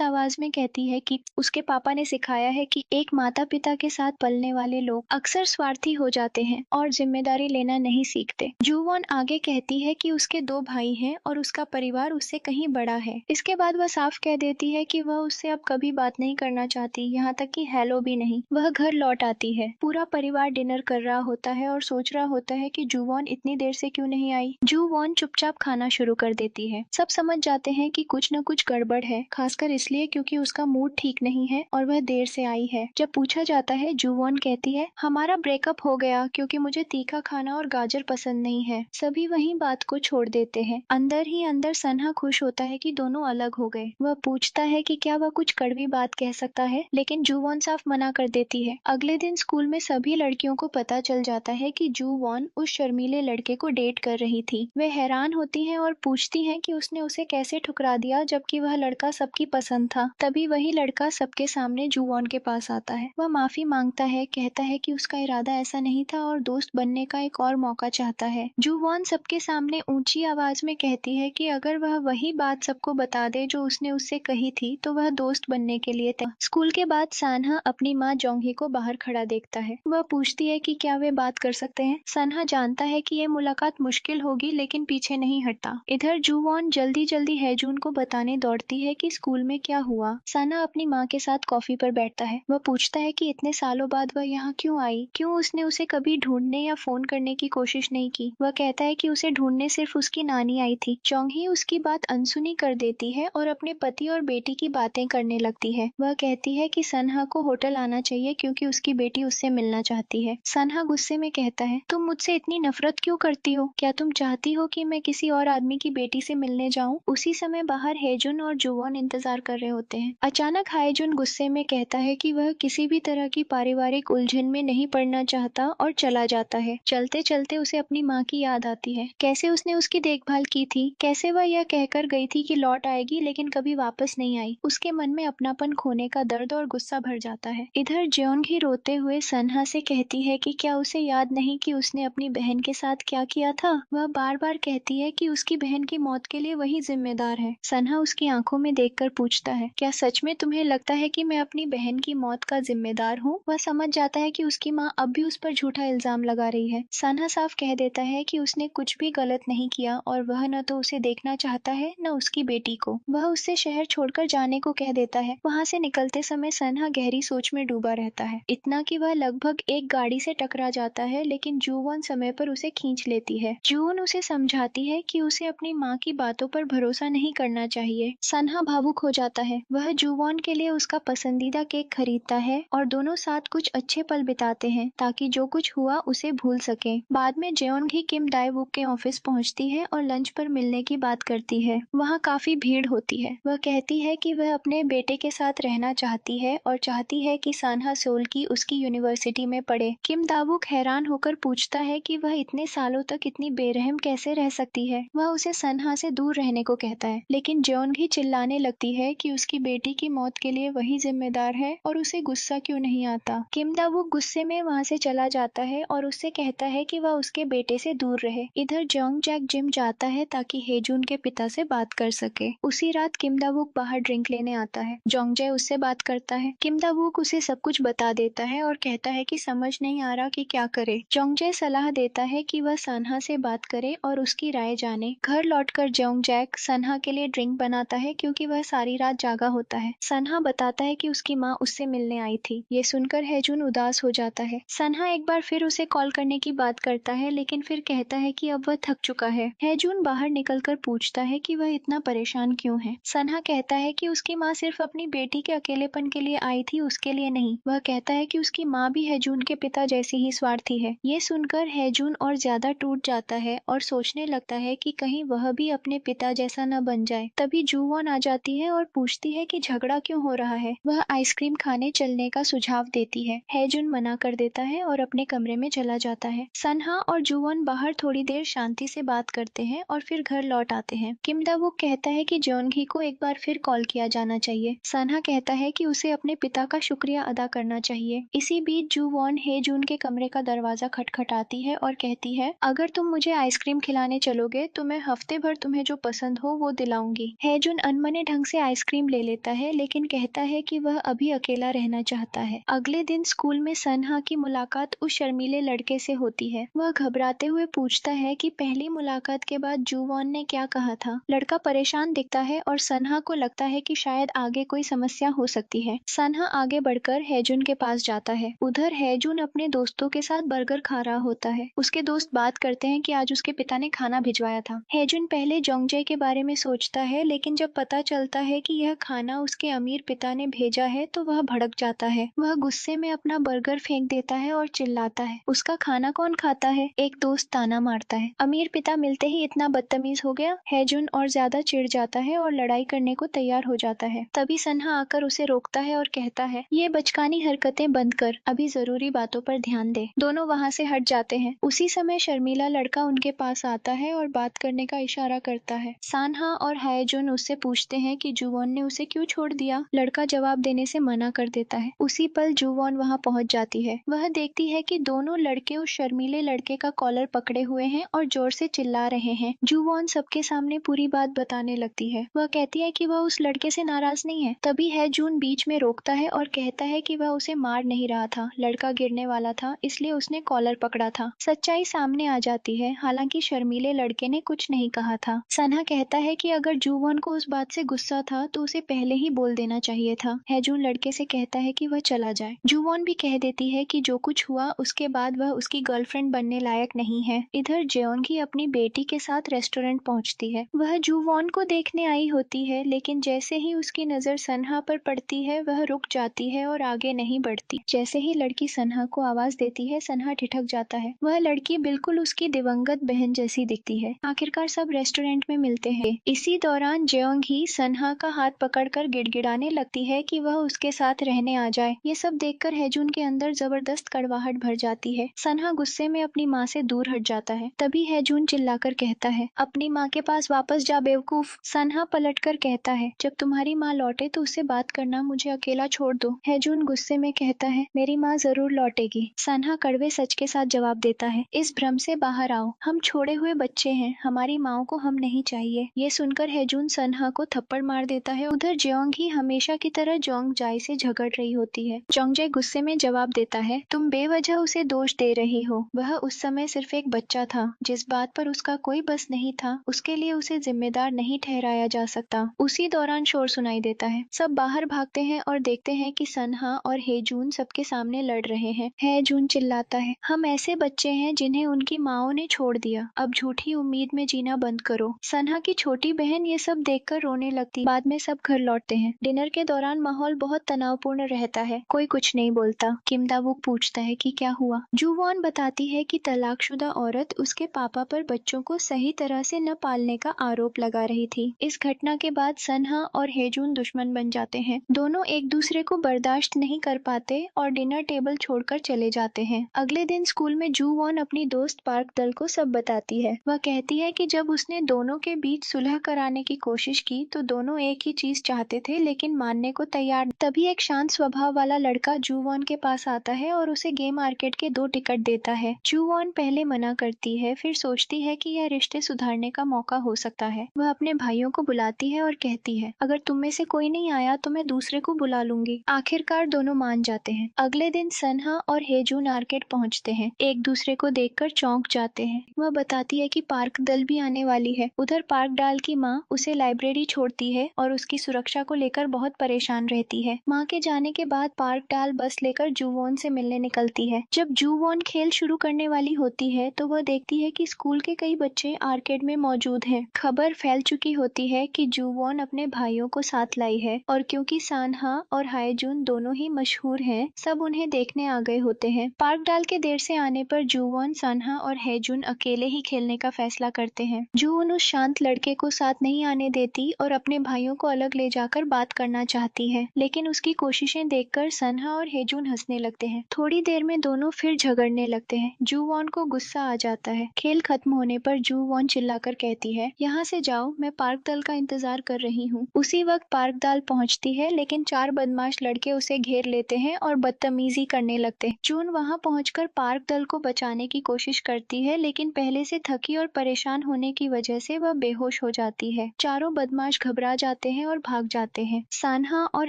आवाज में कहती है कि उसके पापा ने सिखाया है कि एक माता पिता के साथ पलने वाले लोग अक्सर स्वार्थी हो जाते हैं और जिम्मेदारी लेना नहीं सीखते। जूवॉन आगे कहती है कि उसके 2 भाई हैं और उसका परिवार उससे कहीं बड़ा है। इसके बाद वह साफ कह देती है कि वह उससे अब कभी बात नहीं करना चाहती, यहाँ तक कि हेलो भी नहीं। वह घर लौट आती है। पूरा परिवार डिनर कर रहा होता है और सोच रहा होता है कि जूवॉन इतनी देर से क्यों नहीं आई। जूवॉन चुपचाप खाना शुरू कर देती है। सब समझ जाते हैं कि कुछ न कुछ गड़बड़ है, खासकर इसलिए क्योंकि उसका मूड ठीक नहीं है और वह देर से आई है। जब पूछा जाता है, जूवॉन कहती है हमारा ब्रेकअप हो गया क्योंकि मुझे तीखा खाना और गाजर पसंद नहीं है। सभी वही बात को छोड़ देते हैं। अंदर ही अंदर सन्हा खुश होता है कि दोनों अलग हो गए। वह पूछता है कि क्या वह कुछ कड़वी बात कह सकता है, लेकिन जूवॉन साफ मना कर देती है। अगले दिन स्कूल में सभी लड़कियों को पता चल जाता है कि जूवॉन उस शर्मीले लड़के को डेट कर रही थी। वे हैरान होती हैं और पूछती हैं कि उसने उसे कैसे ठुकरा दिया जबकि वह लड़का सबकी पसंद था। तभी वही लड़का सबके सामने जूवॉन के पास आता है। वह माफी मांगता है, कहता है कि उसका इरादा ऐसा नहीं था और दोस्त बनने का एक और मौका चाहता है। जूवॉन सबके सामने ऊंची आवाज में कहती है कि अगर वह वही बात सबको बता दे जो उसने उससे कही थी तो वह दोस्त बनने के लिए तैयार। स्कूल के बाद सान्हा अपनी माँ जोंगी को बाहर खड़ा देखता है। वह पूछती है कि क्या वे बात कर सकते हैं। सान्हा जानता है कि यह मुलाकात मुश्किल होगी लेकिन पीछे नहीं हटता। इधर जूवॉन जल्दी जल्दी हेजून को बताने दौड़ती है कि स्कूल में क्या हुआ। सान्हा अपनी माँ के साथ कॉफी पर बैठता है। वह पूछता है कि इतने सालों बाद वह यहाँ क्यों आई, क्यों उसने उसे कभी ढूंढने या फोन करने की कोशिश नहीं की। वह कहता है कि उसे ढूंढने सिर्फ उसकी नानी आई थी। जोंगी उसकी बात अनसुनी कर देती है और अपने पति और बेटी की बातें करने लगती है। वह कहती है कि सन्हा को होटल आना चाहिए क्योंकि उसकी बेटी उससे मिलना चाहती है। सन्हा गुस्से में कहता है तुम मुझसे इतनी नफरत क्यों करती हो, क्या तुम चाहती हो कि मैं किसी और आदमी की बेटी से मिलने जाऊं। उसी समय बाहर हेजुन और जूवॉन इंतजार कर रहे होते हैं। अचानक हाईजुन गुस्से में कहता है कि वह किसी भी तरह की पारिवारिक उलझन में नहीं पड़ना चाहता और चला जाता है। चलते चलते उसे अपनी माँ की याद आती है, कैसे उसने उसकी देखभाल की थी, कैसे वह यह कहकर गई थी कि लौट आएगी लेकिन कभी वापस नहीं आई। उसके मन में अपनापन खोने का दर्द और गुस्सा भर जाता है। इधर जेओंगी रोते हुए सन्हा से कहती है कि क्या उसे याद नहीं कि उसने अपनी बहन के साथ क्या किया था। वह बार बार कहती है कि उसकी बहन की मौत के लिए वही जिम्मेदार है। सन्हा उसकी आंखों में देखकर पूछता है क्या सच में तुम्हें लगता है कि मैं अपनी बहन की मौत का जिम्मेदार हूँ। वह समझ जाता है कि उसकी माँ अब भी उस पर झूठा इल्जाम लगा रही है। सन्हा साफ कह देता है कि उसने कुछ भी गलत नहीं किया और वह न तो उसे देखना चाहता है न उसकी बेटी को। वह उससे शहर छोड़कर जाने को कह देता है। वहाँ से निकलते समय सन्हा गहरी सोच में डूबा रहता है, इतना कि वह लगभग एक गाड़ी से टकरा जाता है लेकिन जूवॉन समय पर उसे खींच लेती है। जून उसे समझाती है कि उसे अपनी माँ की बातों पर भरोसा नहीं करना चाहिए। सन्हा भावुक हो जाता है। वह जूवॉन के लिए उसका पसंदीदा केक खरीदता है और दोनों साथ कुछ अच्छे पल बिताते हैं ताकि जो कुछ हुआ उसे भूल सके। बाद में जेओंगी किम दाएवुक के ऑफिस पहुंचती है और लंच पर मिलने की बात करती है। वहाँ काफी भीड़ होती है। वह कहती है कि वह अपने बेटे के साथ रहना चाहती है और चाहती है कि सान्हा सोल की उसकी यूनिवर्सिटी में पढ़े। किम दावुक हैरान होकर पूछता है कि वह इतने सालों तक इतनी बेरहम कैसे रह सकती है। वह उसे सन्हा से दूर रहने को कहता है लेकिन जेओंगी चिल्लाने लगती है कि उसकी बेटी की मौत के लिए वही जिम्मेदार है और उसे गुस्सा क्यों नहीं आता। किम दावुक गुस्से में वहाँ से चला जाता है और उससे कहता है कि वह उसके बेटे से दूर रहे। इधर जोंग जैक जिम जाता है ताकि हेजुन के पिता से बात कर सके। उसी रात किम दावुक बाहर ड्रिंक लेने आता है। जोंगजे उससे बात करता है। किम दावुक उसे सब कुछ बता देता है और कहता है कि समझ नहीं आ रहा कि क्या करे। जोंगजे सलाह देता है कि वह सन्हा से बात करे और उसकी राय जाने। घर लौटकर जोंग जैक सन्हा के लिए ड्रिंक बनाता है क्योंकि वह सारी रात जागा होता है। सन्हा बताता है कि उसकी माँ उससे मिलने आई थी। ये सुनकर हेजुन उदास हो जाता है। सन्हा एक बार फिर उसे कॉल करने की बात करता है लेकिन फिर कहता है कि अब वह थक चुका है। हेजुन बाहर निकलकर पूछता है कि वह इतना परेशान क्यों है। सन्हा कहता है कि उसकी माँ सिर्फ अपनी बेटी के अकेलेपन के लिए आई थी, उसके लिए नहीं। वह कहता है कि उसकी माँ भी हेजुन के पिता जैसी ही स्वार्थी है। ये सुनकर हेजुन और ज्यादा टूट जाता है और सोचने लगता है कि कहीं वह भी अपने पिता जैसा न बन जाए। तभी जूवॉन आ जाती है और पूछती है कि झगड़ा क्यों हो रहा है। वह आइसक्रीम खाने चलने का सुझाव देती है। हेजुन मना कर देता है और अपने कमरे में चला जाता है। सन्हा और जूवॉन बाहर थोड़ी देर शांति से बात करते हैं और फिर घर लौट आते हैं। किम दावुक कहता है कि जोंगी को एक बार फिर कॉल किया जाना चाहिए। सन्हा कहता है कि उसे अपने पिता का शुक्रिया अदा करना चाहिए। इसी बीच जूवॉन हेजुन के कमरे का दरवाजा खटखटाती है और कहती है अगर तुम मुझे आइसक्रीम खिलाने चलोगे चलोगे तो मैं हफ्ते भर तुम्हें जो पसंद हो वो दिलाऊंगी। हैजुन अनमने ढंग से आइसक्रीम ले लेता है लेकिन कहता है कि वह अभी अकेला रहना चाहता है। अगले दिन स्कूल में सनहा की मुलाकात उस शर्मीले लड़के से होती है। वह घबराते हुए पूछता है कि पहली मुलाकात के बाद जूवॉन ने क्या कहा था। लड़का परेशान दिखता है और सनहा को लगता है कि शायद आगे कोई समस्या हो सकती है। सनहा आगे बढ़कर हैजुन के पास जाता है। उधर हैजुन अपने दोस्तों के साथ बर्गर खा रहा होता है। उसके दोस्त बात करते हैं कि आज उसके पिता ने खाना भिजवाया था। हैजुन पहले जोंगजे के बारे में सोचता है लेकिन जब पता चलता है कि यह खाना उसके अमीर पिता ने भेजा है तो वह भड़क जाता है। वह गुस्से में अपना बर्गर फेंक देता है और चिल्लाता है, उसका खाना कौन खाता है? एक दोस्त ताना मारता है, अमीर पिता मिलते ही इतना बदतमीज हो गया। हैजुन और ज्यादा चिढ़ जाता है और लड़ाई करने को तैयार हो जाता है। तभी सनहा आकर उसे रोकता है और कहता है, ये बचकानी हरकतें बंद कर, अभी जरूरी बातों पर ध्यान दे। दोनों वहाँ से हट जाते हैं। उसी समय शर्मीला लड़का उनके पास आता है और बात करने का इशारा करता है। सनहा और हैजुन उससे पूछते हैं कि जुवॉन ने उसे क्यों छोड़ दिया। लड़का जवाब देने से मना कर देता है। उसी पल जुवॉन वहाँ पहुँच जाती है। वह देखती है कि दोनों लड़के उस शर्मीले लड़के का कॉलर पकड़े हुए हैं और जोर से चिल्ला रहे हैं। जुवॉन सबके सामने पूरी बात बताने लगती है। वह कहती है कि वह उस लड़के से नाराज नहीं है। तभी हैजुन बीच में रोकता है और कहता है कि वह उसे मार नहीं रहा था, लड़का गिरने वाला था इसलिए उसने कॉलर पकड़ा था। सच्चाई सामने आ जाती है, हालांकि शर्मीले लड़के ने कुछ नहीं कहा था। सनहा कहता है कि अगर जुवॉन को उस बात से गुस्सा था तो उसे पहले ही बोल देना चाहिए था। हैजुन लड़के से कहता है कि वह चला जाए। जुवॉन भी कह देती है कि जो कुछ हुआ उसके बाद वह उसकी गर्लफ्रेंड बनने लायक नहीं है। इधर जेओंगी अपनी बेटी के साथ रेस्टोरेंट पहुंचती है। वह जुवॉन को देखने आई होती है लेकिन जैसे ही उसकी नजर सनहा पर पड़ती है वह रुक जाती है और आगे नहीं बढ़ती। जैसे ही लड़की सनहा को आवाज देती है सनहा ठिठक जाता है। वह लड़की बिल्कुल उसकी दिवंगत बहन जैसी दिखती है। आखिरकार सब रेस्टोरेंट में मिलते हैं। इसी दौरान जेओंगी सनहा का हाथ पकड़कर गिड़गिड़ाने लगती है कि वह उसके साथ रहने आ जाए। ये सब देखकर हैजुन के अंदर जबरदस्त कड़वाहट भर जाती है। सनहा गुस्से में अपनी माँ से दूर हट जाता है। तभी हैजुन चिल्लाकर कहता है, अपनी माँ के पास वापस जा बेवकूफ। सनहा पलटकर कहता है, जब तुम्हारी माँ लौटे तो उससे बात करना, मुझे अकेला छोड़ दो। हैजुन गुस्से में कहता है, मेरी माँ जरूर लौटेगी। सनहा कड़वे सच के साथ जवाब देता है, इस भ्रम से बाहर आओ, हम छोड़े हुए बच्चे हैं, हमारी माँ को हम नहीं चाहिए। ये सुनकर हैजुन सनहा को थप्पड़ मार देता है। उधर जेओंगी हमेशा की तरह जोंगजाई से झगड़ रही होती है। जोंगजाई गुस्से में जवाब देता है, तुम बेवजह उसे दोष दे रही हो। वह उस समय सिर्फ एक बच्चा था। जिस बात पर उसका कोई बस नहीं था उसके लिए उसे जिम्मेदार नहीं ठहराया जा सकता। उसी दौरान शोर सुनाई देता है। सब बाहर भागते हैं और देखते हैं कि सनहा और हैजुन सबके सामने लड़ रहे हैं। हैजुन चिल्लाता है, हम ऐसे बच्चे हैं जिन्हें उनकी माओ ने छोड़ दिया, अब झूठी उम्मीद में जीना बंद करो। सनहा की छोटी बहन ये सब देखकर रोने लगती। बाद में सब घर लौटते हैं। डिनर के दौरान माहौल बहुत तनावपूर्ण रहता है। कोई कुछ नहीं बोलता। किम दावूक पूछता है कि क्या हुआ। जुवॉन बताती है कि तलाकशुदा औरत उसके पापा पर बच्चों को सही तरह से न पालने का आरोप लगा रही थी। इस घटना के बाद सनहा और हैजुन दुश्मन बन जाते हैं। दोनों एक दूसरे को बर्दाश्त नहीं कर पाते और डिनर टेबल छोड़कर चले जाते हैं। अगले दिन स्कूल में जुवॉन अपनी दोस्त पार्क दल को सब बताती है। वह कहती है कि जब उसने दोनों के बीच सुलह कराने की कोशिश की तो दोनों एक ही चीज चाहते थे लेकिन मानने को तैयार। तभी एक शांत स्वभाव वाला लड़का जुवॉन के पास आता है और उसे गेम मार्केट के 2 टिकट देता है। जुवॉन पहले मना करती है, फिर सोचती है कि यह रिश्ते सुधारने का मौका हो सकता है। वह अपने भाइयों को बुलाती है और कहती है, अगर तुम में से कोई नहीं आया तो मैं दूसरे को बुला लूंगी। आखिरकार दोनों मान जाते हैं। अगले दिन सनहा और हैजुन आर्केड पहुंचते हैं। एक दूसरे को देखकर चौंक जाते हैं। वह बताती है कि पार्क दल भी आने वाली है। उधर पार्क डाल की माँ उसे लाइब्रेरी छोड़ती है और उसकी सुरक्षा को लेकर बहुत परेशान रहती है। माँ के जाने के बाद पार्क डाल बस लेकर जुवॉन से मिलने निकलती है। जब जुवॉन खेल शुरू करने वाली होती है तो वह देखती है कि स्कूल के कई बच्चे आर्केड में मौजूद हैं। खबर फैल चुकी होती है कि जुवॉन अपने भाइयों को साथ लाई है और क्योंकि सनहा और हैजुन दोनों ही मशहूर हैं, सब उन्हें देखने आ गए होते हैं। पार्क डाल के देर से आने पर जुवॉन, सनहा और हैजुन अकेले ही खेलने का फैसला करते हैं। जुवॉन उस शांत लड़के को साथ नहीं आने देती और अपने भाइयों को अलग ले जाकर बात करना चाहती है, लेकिन उसकी कोशिशें देखकर सनहा और हैजुन हंसने लगते हैं। थोड़ी देर में दोनों फिर झगड़ने लगते हैं। जुवॉन को गुस्सा आ जाता है। खेल खत्म होने पर जुवॉन चिल्लाकर कहती है, यहाँ से जाओ, मैं पार्क दल का इंतजार कर रही हूँ। उसी वक्त पार्क दल पहुँचती है लेकिन 4 बदमाश लड़के उसे घेर लेते हैं और बदतमीजी करने लगते हैं। जून वहाँ पहुंचकर पार्क दल को बचाने की कोशिश करती है लेकिन पहले से थकी और परेशान होने की वजह से वह बेहोश हो जाती है। चारों बदमाश घबरा जाते हैं और भाग जाते हैं। सान्हा और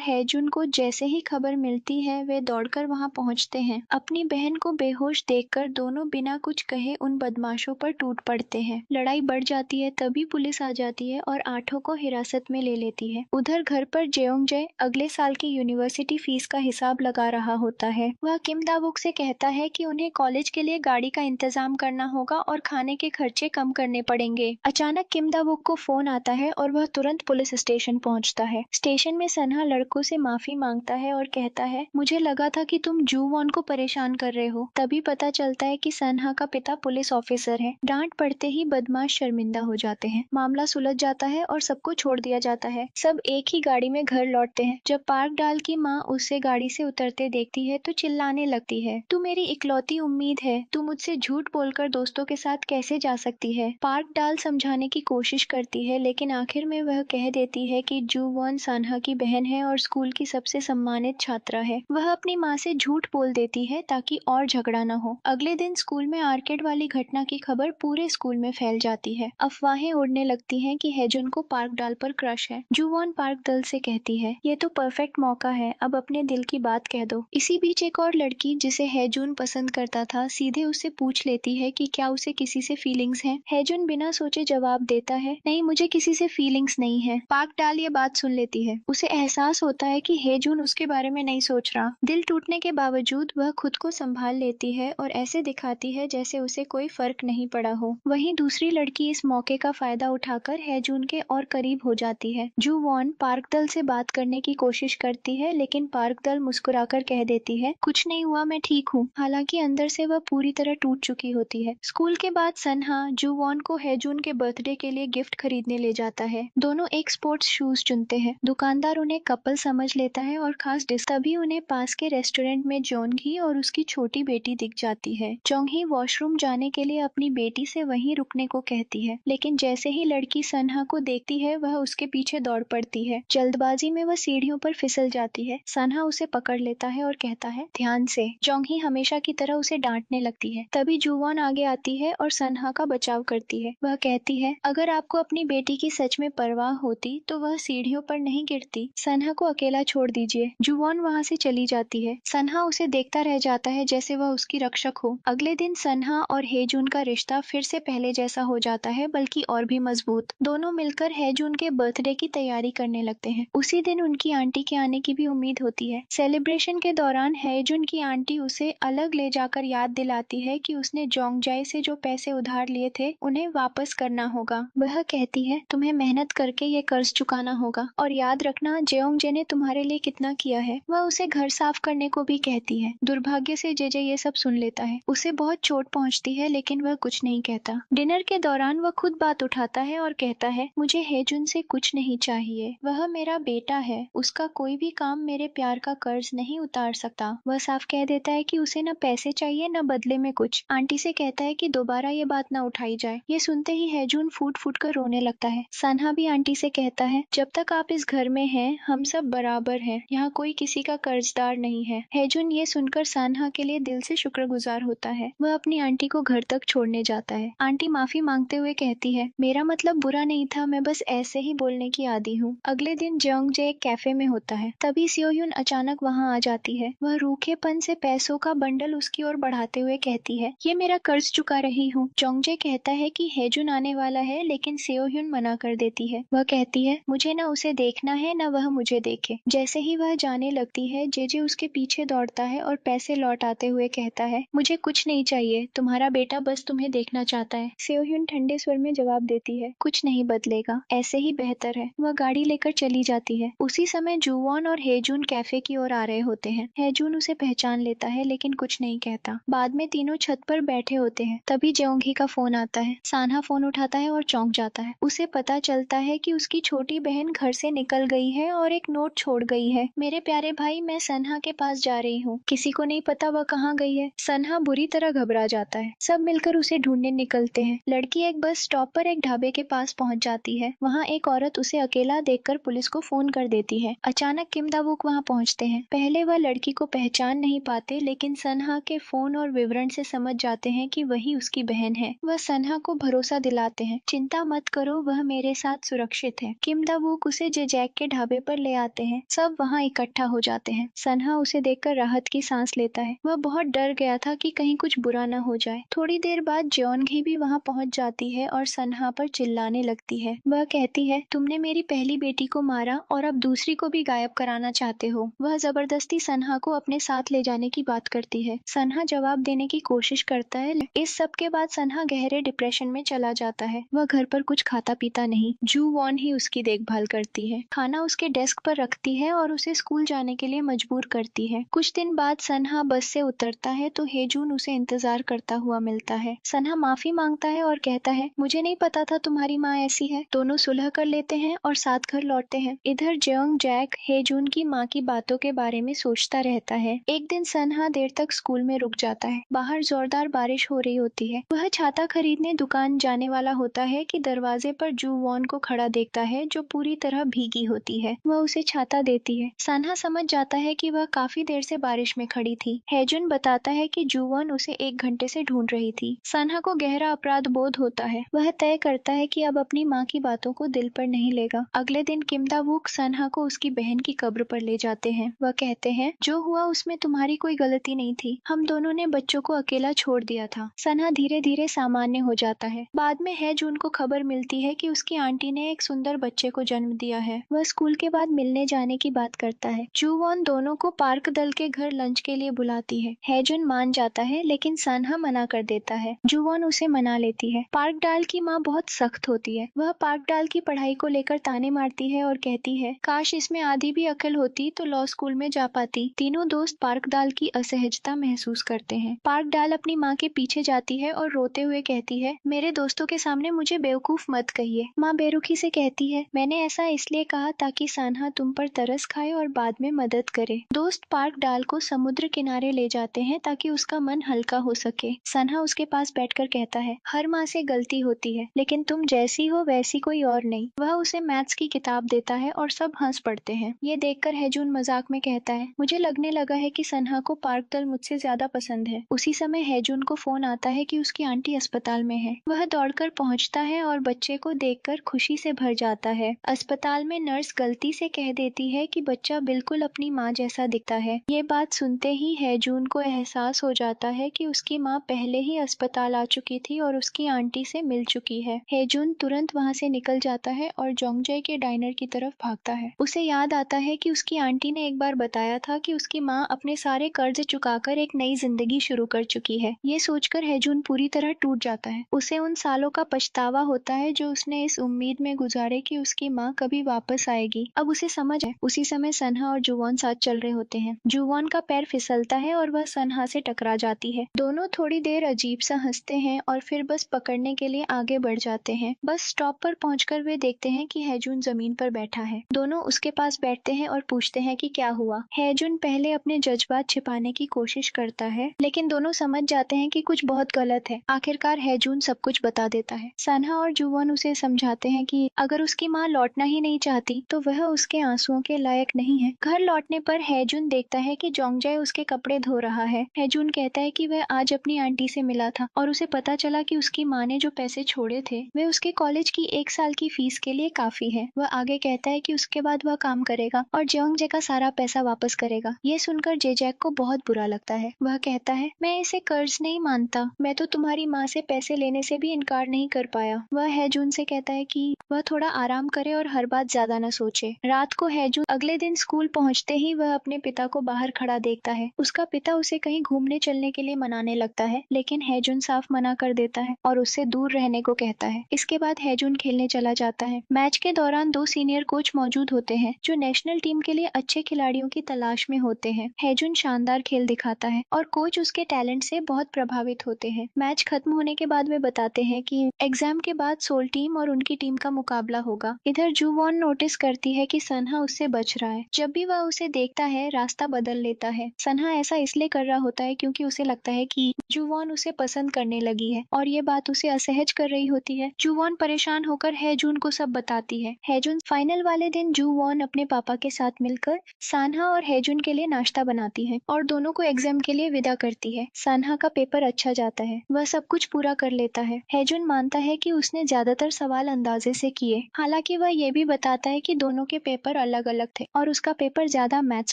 हैजुन को जैसे ही खबर मिलती है वे दौड़कर वहां पहुंचते हैं। अपनी बहन को बेहोश देखकर दोनों बिना कुछ कहे उन बदमाशों पर टूट पड़ते हैं। लड़ाई बढ़ जाती है, तभी पुलिस आ जाती है और आठों को हिरासत में ले लेती है। उधर घर पर जेओंगजे अगले साल की यूनिवर्सिटी फीस का हिसाब लगा रहा होता है। वह किम दावुक से कहता है कि उन्हें कॉलेज के लिए गाड़ी का इंतजाम करना होगा और खाने के खर्चे कम करने पड़ेंगे। अचानक किम दावुक को फोन आता है और वह तुरंत पुलिस स्टेशन पहुंचता है। स्टेशन में सन्हा लड़कों से माफी मांगता है और कहता है, मुझे लगा था कि तुम जू वॉन को परेशान कर रहे हो। तभी पता चलता है कि सन्हा का पिता पुलिस ऑफिसर है। डांट पड़ते ही बदमाश शर्मिंदा हो जाते हैं। मामला सुलझ जाता है और सबको छोड़ दिया जाता है। सब एक ही गाड़ी में घर लौटते हैं। जब पार्क डाल की माँ उसे गाड़ी से उतरते देखती है तो चिल्लाने लगती है, तू मेरी इकलौती उम्मीद है, तू मुझसे झूठ बोलकर दोस्तों के साथ कैसे जा सकती है। पार्क डाल समझाने की कोशिश करती है, लेकिन आखिर में वह कह देती है कि जू वॉन सान्हा की बहन है और स्कूल की सबसे सम्मानित छात्रा है। वह अपनी माँ से झूठ बोल देती है ताकि और झगड़ा न हो। अगले दिन स्कूल में आर्केड वाली घटना की खबर पूरे स्कूल में फैल जाती है। अफवाहें उड़ने लगती हैं कि हैजुन को पार्क डाल पर क्रश है। जू वॉन पार्क दल से कहती है, ये तो परफेक्ट मौका है, अब अपने दिल की बात कह दो। इसी बीच एक और लड़की जिसे हैजुन पसंद करता था सीधे उससे पूछ लेती है कि क्या उसे किसी से फीलिंग्स हैं। हैजुन बिना सोचे जवाब देता है, नहीं, मुझे किसी से फीलिंग्स नहीं है। पार्क डाल ये बात सुन लेती है। उसे एहसास होता है कि हैजुन उसके बारे में नहीं सोच रहा। दिल टूटने के बावजूद वह खुद को संभाल लेती है और ऐसे दिखाती है जैसे उसे कोई फर्क नहीं पड़ा हो। वहीं दूसरी लड़की इस मौके का फायदा उठाकर हैजुन के और करीब हो जाती है। जू वॉन पार्क दल से बात करने की कोशिश करती है, लेकिन पार्क दल मुस्कुराकर कह देती है, कुछ नहीं हुआ, मैं ठीक हूँ। हालांकि अंदर से वह पूरी तरह टूट चुकी होती है। स्कूल के बाद सन्हा जू वॉन को हैजुन के बर्थडे के लिए गिफ्ट खरीदने ले जाता है। दोनों एक स्पोर्ट्स शूज चुनते हैं। दुकानदार उन्हें कपल समझ लेता है और खास तभी उन्हें पास के रेस्टोरेंट में जोंगी और उसकी छोटी बेटी दिख जाती है। जोंगी वॉशरूम जाने के लिए अपनी बेटी से वहीं रुकने को कहती है, लेकिन जैसे ही लड़की सन्हा को देखती है वह उसके पीछे दौड़ पड़ती है। जल्दबाजी में वह सीढ़ियों पर फिसल जाती है। सन्हा उसे पकड़ लेता है और कहता है, ध्यान से। जोंगी हमेशा की तरह उसे डांटने लगती है। तभी जूवॉन आगे आती है और सन्हा का बचाव करती है। वह कहती है, अगर आपको अपनी बेटी की सच में परवाह होती तो वह सीढ़ियों पर नहीं गिरती। सन्हा को अकेला छोड़ दीजिए। जूवॉन वहाँ से चली जाती है। सन्हा उसे देखता रह जाता है जैसे वह उसकी रक्षक हो। अगले दिन सन्हा और हेजुन का रिश्ता फिर से पहले जैसा हो जाता है, बल्कि और भी मजबूत। दोनों मिलकर हेजुन के बर्थडे की तैयारी करने लगते हैं। उसी दिन उनकी आंटी के आने की भी उम्मीद होती है। सेलिब्रेशन के दौरान हेजुन की आंटी उसे अलग ले जाकर याद दिलाती है कि उसने जोंगजाई से जो पैसे उधार लिए थे उन्हें वापस करना होगा। वह कहती है, तुम्हें मेहनत करके ये कर्ज चुकाना होगा और याद रखना जेओंगजे ने तुम्हारे लिए कितना किया है। वह उसे घर साफ करने को भी कहती है। दुर्भाग्य से जेजे ये सब सुन लेता है। उसे बहुत चोट पहुंचती है, लेकिन वह कुछ नहीं कहता। डिनर के दौरान वह खुद बात उठाता है और कहता है, मुझे हेजुन से कुछ नहीं चाहिए। वह मेरा बेटा है। उसका कोई भी काम मेरे प्यार का कर्ज नहीं उतार सकता। वह साफ कह देता है कि उसे न पैसे चाहिए न बदले में कुछ। आंटी से कहता है कि दोबारा ये बात न उठाई जाए। ये सुनते ही हेजुन फूट फूट कर रोने लगता है। सन्हा भी आंटी से कहता है, जब तक आप इस घर में हैं हम सब बराबर हैं। यहाँ कोई किसी का कर्जदार नहीं है। हेजुन ये सुनकर सन्हा के लिए दिल से शुक्रगुजार होता है। वह अपनी आंटी को घर तक छोड़ने जाता है। आंटी माफी मांगते हुए कहती है, मेरा मतलब बुरा नहीं था, मैं बस ऐसे ही बोलने की आदी हूँ। अगले दिन जेओंगजे एक कैफे में होता है। तभी सियोह्युन अचानक वहाँ आ जाती है। वह रूखेपन से पैसों का बंडल उसकी ओर बढ़ाते हुए कहती है, ये मेरा कर्ज चुका रही हूँ। जोंगजे कहता है कि हेजुन आने वाला है, लेकिन सियोह्युन मना कर देती है। वह कहती है, मुझे न उसे देखना है न वह मुझे देखे। जैसे ही वह जाने लगती है, जेजे उसके पीछे दौड़ता है और पैसे लौटाते हुए कहता है, मुझे कुछ नहीं चाहिए, तुम्हारा बेटा बस तुम्हें देखना चाहता है। सियोह्युन ठंडे स्वर में जवाब देती है, कुछ नहीं बदलेगा, ऐसे ही बेहतर है। वह गाड़ी लेकर चली जाती है। उसी समय जूवॉन और हेजुन कैफे की ओर आ रहे होते हैं। हेजुन उसे पहचान लेता है, लेकिन कुछ नहीं कहता। बाद में तीनों छत पर बैठे होते हैं। तभी जेओंगी का फोन आता है। सान्हा फोन उठाता है और चौंक जाता है। उसे पता चलता है कि उसकी छोटी बहन घर से निकल गई है और एक नोट छोड़ गई है, मेरे प्यारे भाई, मैं सन्हा के पास जा रही हूँ, किसी को नहीं पता वह कहाँ गई है। सन्हा बुरी तरह घबरा जाता है। सब मिलकर उसे ढूंढने निकलते हैं। लड़की एक बस स्टॉप पर एक ढाबे के पास पहुंच जाती है। वहाँ एक औरत उसे अकेला देखकर पुलिस को फोन कर देती है। अचानक किम दावुक वहाँ पहुँचते हैं। पहले वह लड़की को पहचान नहीं पाते, लेकिन सन्हा के फोन और विवरण से समझ जाते हैं कि वही उसकी बहन है। वह सन्हा को भरोसा दिलाते हैं, चिंता मत करो, वह मेरे साथ सुरक्षित है। किम दा-वूक उसे जेजैक के ढाबे पर ले आते हैं। सब वहाँ इकट्ठा हो जाते हैं। सन्हा उसे देखकर राहत की सांस लेता है। वह बहुत डर गया था कि कहीं कुछ बुरा न हो जाए। थोड़ी देर बाद जेओनगी भी वहाँ पहुँच जाती है और सन्हा पर चिल्लाने लगती है। वह कहती है, तुमने मेरी पहली बेटी को मारा और अब दूसरी को भी गायब कराना चाहते हो। वह जबरदस्ती सन्हा को अपने साथ ले जाने की बात करती है। सन्हा जवाब देने की कोशिश करता है। इस सब के बाद सन्हा गहरे डिप्रेशन में चला जाता है। वह घर पर कुछ खाता पीता नहीं। जू वॉन ही उसकी देखभाल करती है, खाना उसके डेस्क पर रखती है और उसे स्कूल जाने के लिए मजबूर करती है। कुछ दिन बाद सन्हा बस से उतरता है तो हेजून उसे इंतजार करता हुआ मिलता है। सन्हा माफी मांगता है और कहता है, मुझे नहीं पता था तुम्हारी माँ ऐसी है। दोनों सुलह कर लेते हैं और साथ घर लौटते हैं। इधर जेओंग जैक हेजून की माँ की बातों के बारे में सोचता रहता है। एक दिन सन्हा देर तक स्कूल में रुक जाता है। बाहर जोरदार बारिश हो रही होती है। वह छाता खरीदने दुकान जाने वाला होता है कि दरवाजे पर जू वॉन को खड़ा देखता है, जो पूरी तरह भीगी होती है। वह उसे छाता देती है। सन्हा समझ जाता है कि वह काफी देर से बारिश में खड़ी थी। हेजुन बताता है कि जू वॉन उसे 1 घंटे से ढूंढ रही थी। सन्हा को गहरा अपराध बोध होता है। वह तय करता है कि अब अपनी माँ की बातों को दिल पर नहीं लेगा। अगले दिन किम दा-वूक सन्हा को उसकी बहन की कब्र पर ले जाते हैं। वह कहते हैं, जो हुआ उसमें तुम्हारी कोई गलती नहीं थी। हम दोनों ने बच्चों को अकेला छोड़ दिया था। सन्हा धीरे धीरे सामान्य हो जाता है। बाद में हेजून को खबर मिलती है कि उसकी आंटी ने एक सुंदर बच्चे को जन्म दिया है। वह स्कूल के बाद मिलने जाने की बात करता है। जू वॉन दोनों को पार्क दल के घर लंच के लिए बुलाती है। हेजून मान जाता है, लेकिन सन्हा मना कर देता है। जू वॉन उसे मना लेती है। पार्क डाल की माँ बहुत सख्त होती है। वह पार्क डाल की पढ़ाई को लेकर ताने मारती है और कहती है, काश इसमें आधी भी अकल होती तो लॉ स्कूल में जा पाती। तीनों दोस्त पार्क डाल की असहजता महसूस करते हैं। पार्क डाल अपनी माँ के पीछे जाती है और रोते हुए कहती है, मेरे दोस्तों के सामने मुझे बेवकूफ मत कहिए। माँ बेरुखी से कहती है, मैंने ऐसा इसलिए कहा ताकि सन्हा तुम पर तरस खाए और बाद में मदद करे। दोस्त पार्क डाल को समुद्र किनारे ले जाते हैं ताकि उसका मन हल्का हो सके। सन्हा उसके पास बैठकर कहता है, हर माँ से गलती होती है, लेकिन तुम जैसी हो वैसी कोई और नहीं। वह उसे मैथ्स की किताब देता है और सब हंस पड़ते हैं। ये देखकर हेजून मजाक में कहता है, मुझे लगने लगा है कि सन्हा को पार्क दल मुझसे ज्यादा पसंद है। उसी समय हेजून को फोन आता है कि उसकी आंटी अस्पताल में है। वह दौड़कर पहुंचता है और बच्चे को देखकर खुशी से भर जाता है। अस्पताल में नर्स गलती से कह देती है कि बच्चा बिल्कुल अपनी माँ जैसा दिखता है। ये बात सुनते ही हेजून को एहसास हो जाता है कि उसकी माँ पहले ही अस्पताल आ चुकी थी और उसकी आंटी से मिल चुकी है। हेजून तुरंत वहाँ से निकल जाता है और जोंगजाई के डाइनर की तरफ भागता है। उसे याद आता है कि उसकी आंटी ने एक बार बताया था कि उसकी माँ अपने सारे कर्ज चुकाकर एक नई जिंदगी शुरू कर चुकी है। ये सोचकर हेजून पूरी तरह टूट जाता है। उसे उन सालों का पछतावा होता है जो उसने इस उम्मीद में गुजारे कि उसकी माँ कभी वापस आएगी। अब उसे समझ है। उसी समय सन्हा और जुवॉन साथ चल रहे होते हैं। जुवॉन का पैर फिसलता है और वह सन्हा से टकरा जाती है। दोनों थोड़ी देर अजीब सा हंसते हैं और फिर बस पकड़ने के लिए आगे बढ़ जाते हैं। बस स्टॉप पर पहुंचकर वे देखते हैं कि हेजून जमीन पर बैठा है। दोनों उसके पास बैठते हैं और पूछते हैं कि क्या हुआ। हेजून पहले अपने जज्बात छिपाने की कोशिश करता है, लेकिन दोनों समझ जाते हैं कि कुछ बहुत गलत है। आखिरकार हेजून सब कुछ बता देता है। सन्हा और जुवॉन उसे समझाते हैं कि अगर उसकी माँ लौटना ही नहीं चाहती तो वह उसके आंसुओं के लायक नहीं है। घर लौटने पर हेजून देखता है कि जोंगजाई उसके कपड़े धो रहा है। हेजून कहता है कि वह आज अपनी आंटी से मिला था और उसे पता चला कि उसकी माँ ने जो पैसे छोड़े थे वे उसके कॉलेज की 1 साल की फीस के लिए काफी है। वह आगे कहता है कि उसके बाद वह काम करेगा और जोंगजाई का सारा पैसा वापस करेगा। ये सुनकर जेजैक को बहुत बुरा लगता है। वह कहता है, मैं इसे कर्ज नहीं मानता। मैं तो तुम्हारी माँ से पैसे लेने से भी इनकार नहीं कर पाया। वह हेजून से कहता है कि वह थोड़ा आराम करे और हर बात ज्यादा न सोचे। रात को हेजून अगले दिन स्कूल पहुंचते ही वह अपने पिता को बाहर खड़ा देखता है। उसका पिता उसे कहीं घूमने चलने के लिए मनाने लगता है, लेकिन हेजून साफ मना कर देता है और उससे दूर रहने को कहता है। इसके बाद हेजून खेलने चला जाता है। मैच के दौरान 2 सीनियर कोच मौजूद होते हैं जो नेशनल टीम के लिए अच्छे खिलाड़ियों की तलाश में होते हैं। हेजून शानदार खेल दिखाता है और कोच उसके टैलेंट से बहुत प्रभावित होते हैं। मैच खत्म होने के बाद वे बताते हैं कि एग्जाम के बाद सोल टीम और उनकी टीम का मुकाबला होगा। इधर जुवॉन नोटिस करती है कि सन्हा उससे बच रहा है। जब भी वह उसे देखता है रास्ता बदल लेता है। सन्हा ऐसा इसलिए कर रहा होता है क्योंकि उसे लगता है कि जुवॉन उसे पसंद करने लगी है और ये बात उसे असहज कर रही होती है। जुवॉन परेशान होकर हेजून को सब बताती है। हेजून फाइनल वाले दिन जुवॉन अपने पापा के साथ मिलकर सन्हा और हेजून के लिए नाश्ता बनाती है और दोनों को एग्जाम के लिए विदा करती है। सन्हा का पेपर अच्छा जाता है। वह सब कुछ पूरा कर लेता है। हैजुन मानता है कि उसने ज्यादातर सवाल अंदाजे से किए, हालांकि वह ये भी बताता है कि दोनों के पेपर अलग अलग थे और उसका पेपर ज्यादा मैथ्स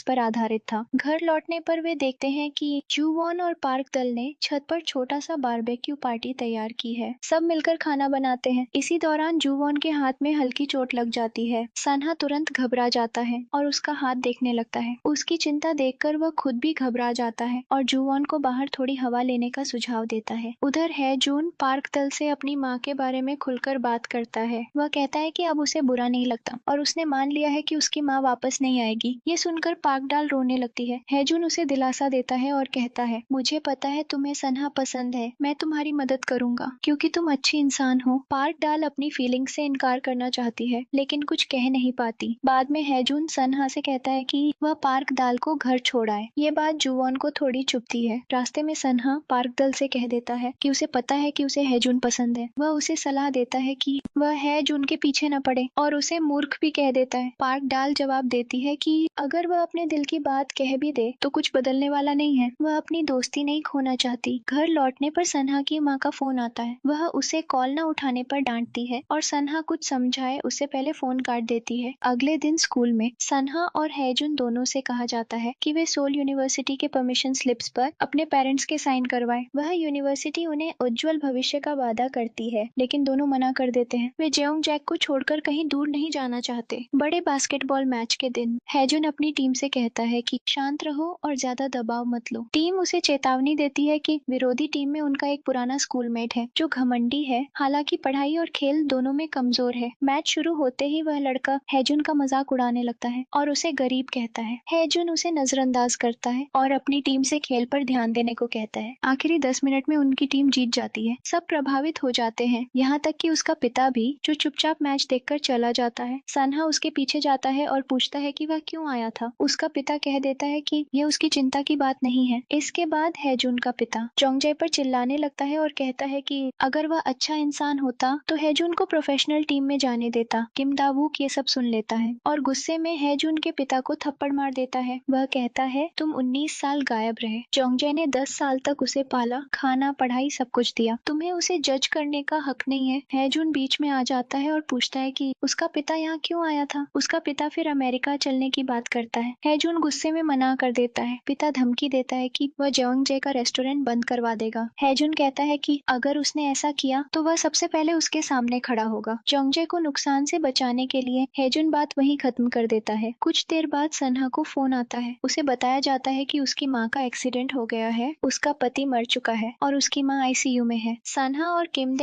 पर आधारित था। घर लौटने पर वे देखते हैं कि जूवॉन और पार्क दल ने छत पर छोटा सा बारबेक्यू पार्टी तैयार की है। सब मिलकर खाना बनाते हैं। इसी दौरान जूवॉन के हाथ में हल्की चोट लग जाती है। सन्हा तुरंत घबरा जाता है और उसका हाथ देखने लगता है। उसकी चिंता देखकर वह खुद भी घबरा जाता है और जूवॉन को बाहर थोड़ी हवा लेने का सुझाव देता है। उधर हैजून पार्क दल से अपनी माँ के बारे में खुलकर बात करता है। वह कहता है कि अब उसे बुरा नहीं लगता और उसने मान लिया है कि उसकी माँ वापस नहीं आएगी। ये सुनकर पाकडाल रोने लगती है। हैजून उसे दिलासा देता है और कहता है, मुझे पता है तुम्हें सन्हा पसंद है, मैं तुम्हारी मदद करूंगा क्योंकि तुम अच्छी इंसान हो। पाकडाल अपनी फीलिंग से इनकार करना चाहती है लेकिन कुछ कह नहीं पाती। बाद में हैजून सन्हा से कहता है कि वह पार्क दाल को घर छोड़ आए। ये बात जुवॉन को थोड़ी चुभती है। रास्ते में सन्हा पार्क दल से कह देता है कि उसे पता है कि उसे हैजून पसंद है। वह उसे सलाह देता है कि वह हैजून के पीछे न पड़े और उसे मूर्ख भी कह देता है। पार्क डाल जवाब देती है कि अगर वह अपने दिल की बात कह भी दे तो कुछ बदलने वाला नहीं है। वह अपनी दोस्ती नहीं खोना चाहती। घर लौटने पर सन्हा की माँ का फोन आता है। वह उसे कॉल न उठाने पर डांटती है और सन्हा कुछ समझाए उससे पहले फोन काट देती है। अगले दिन स्कूल में सन्हा और हैजून दोनों से कहा जाता है कि वे सोल यूनिवर्सिटी के परमिशन स्लिप्स पर अपने पेरेंट्स के साइन करवाएं। वह यूनिवर्सिटी उन्हें उज्जवल भविष्य का वादा करती है लेकिन दोनों मना कर देते हैं। वे जेओंग जैक को छोड़कर कहीं दूर नहीं जाना चाहते। बड़े बास्केटबॉल मैच के दिन हैजून अपनी टीम से कहता है कि शांत रहो और ज्यादा दबाव मत लो। टीम उसे चेतावनी देती है कि विरोधी टीम में उनका एक पुराना स्कूलमेट है जो घमंडी है, हालांकि पढ़ाई और खेल दोनों में कमजोर है। मैच शुरू होते ही वह लड़का हैजून का मजाक उड़ाने लगता है और उसे गरीब कहता है। हैजून उसे नजरअंदाज करता है और अपनी टीम से खेल पर ध्यान देने को कहता है। आखिरी 10 मिनट में उनकी टीम जीत जाती है। सब प्रभावित हो जाते हैं, यहाँ तक कि उसका पिता भी, जो चुपचाप मैच देखकर चला जाता है। सन्हा उसके पीछे जाता है और पूछता है कि वह क्यों आया था। उसका पिता कह देता है कि यह उसकी चिंता की बात नहीं है। इसके बाद हैजून का पिता जोंगजाe पर चिल्लाने लगता है और कहता है कि अगर वह अच्छा इंसान होता तो हैजून को प्रोफेशनल टीम में जाने देता। किम दावूक ये सब सुन लेता है और गुस्से में हैजून के पिता को थप्पड़ मार देता है। वह कहता है, तुम 19 साल गायब रहे। जोंगजाe ने 10 साल तक उसे पाला, खाना, पढ़ाई सब कुछ दिया। तुम्हें उसे जज करने का हक नहीं है। हैजून बीच में आ जाता है और पूछता है कि उसका पिता यहाँ क्यों आया था। उसका पिता फिर अमेरिका चलने की बात करता है। हैजून गुस्से में मना कर देता है। पिता धमकी देता है कि वह जोंगजाe का रेस्टोरेंट बंद करवा देगा। हैजून कहता है कि अगर उसने ऐसा किया तो वह सबसे पहले उसके सामने खड़ा होगा। जोंगजाe को नुकसान से बचाने के लिए हैजून बात वहीं खत्म कर देता है। कुछ देर बाद सन्हा को फोन आता है। उसे बताया जाता है कि उसकी माँ का एक्सीडेंट हो गया है, उसका पति मर चुका है और उसकी माँ आईसीयू में है। सन्हा और किम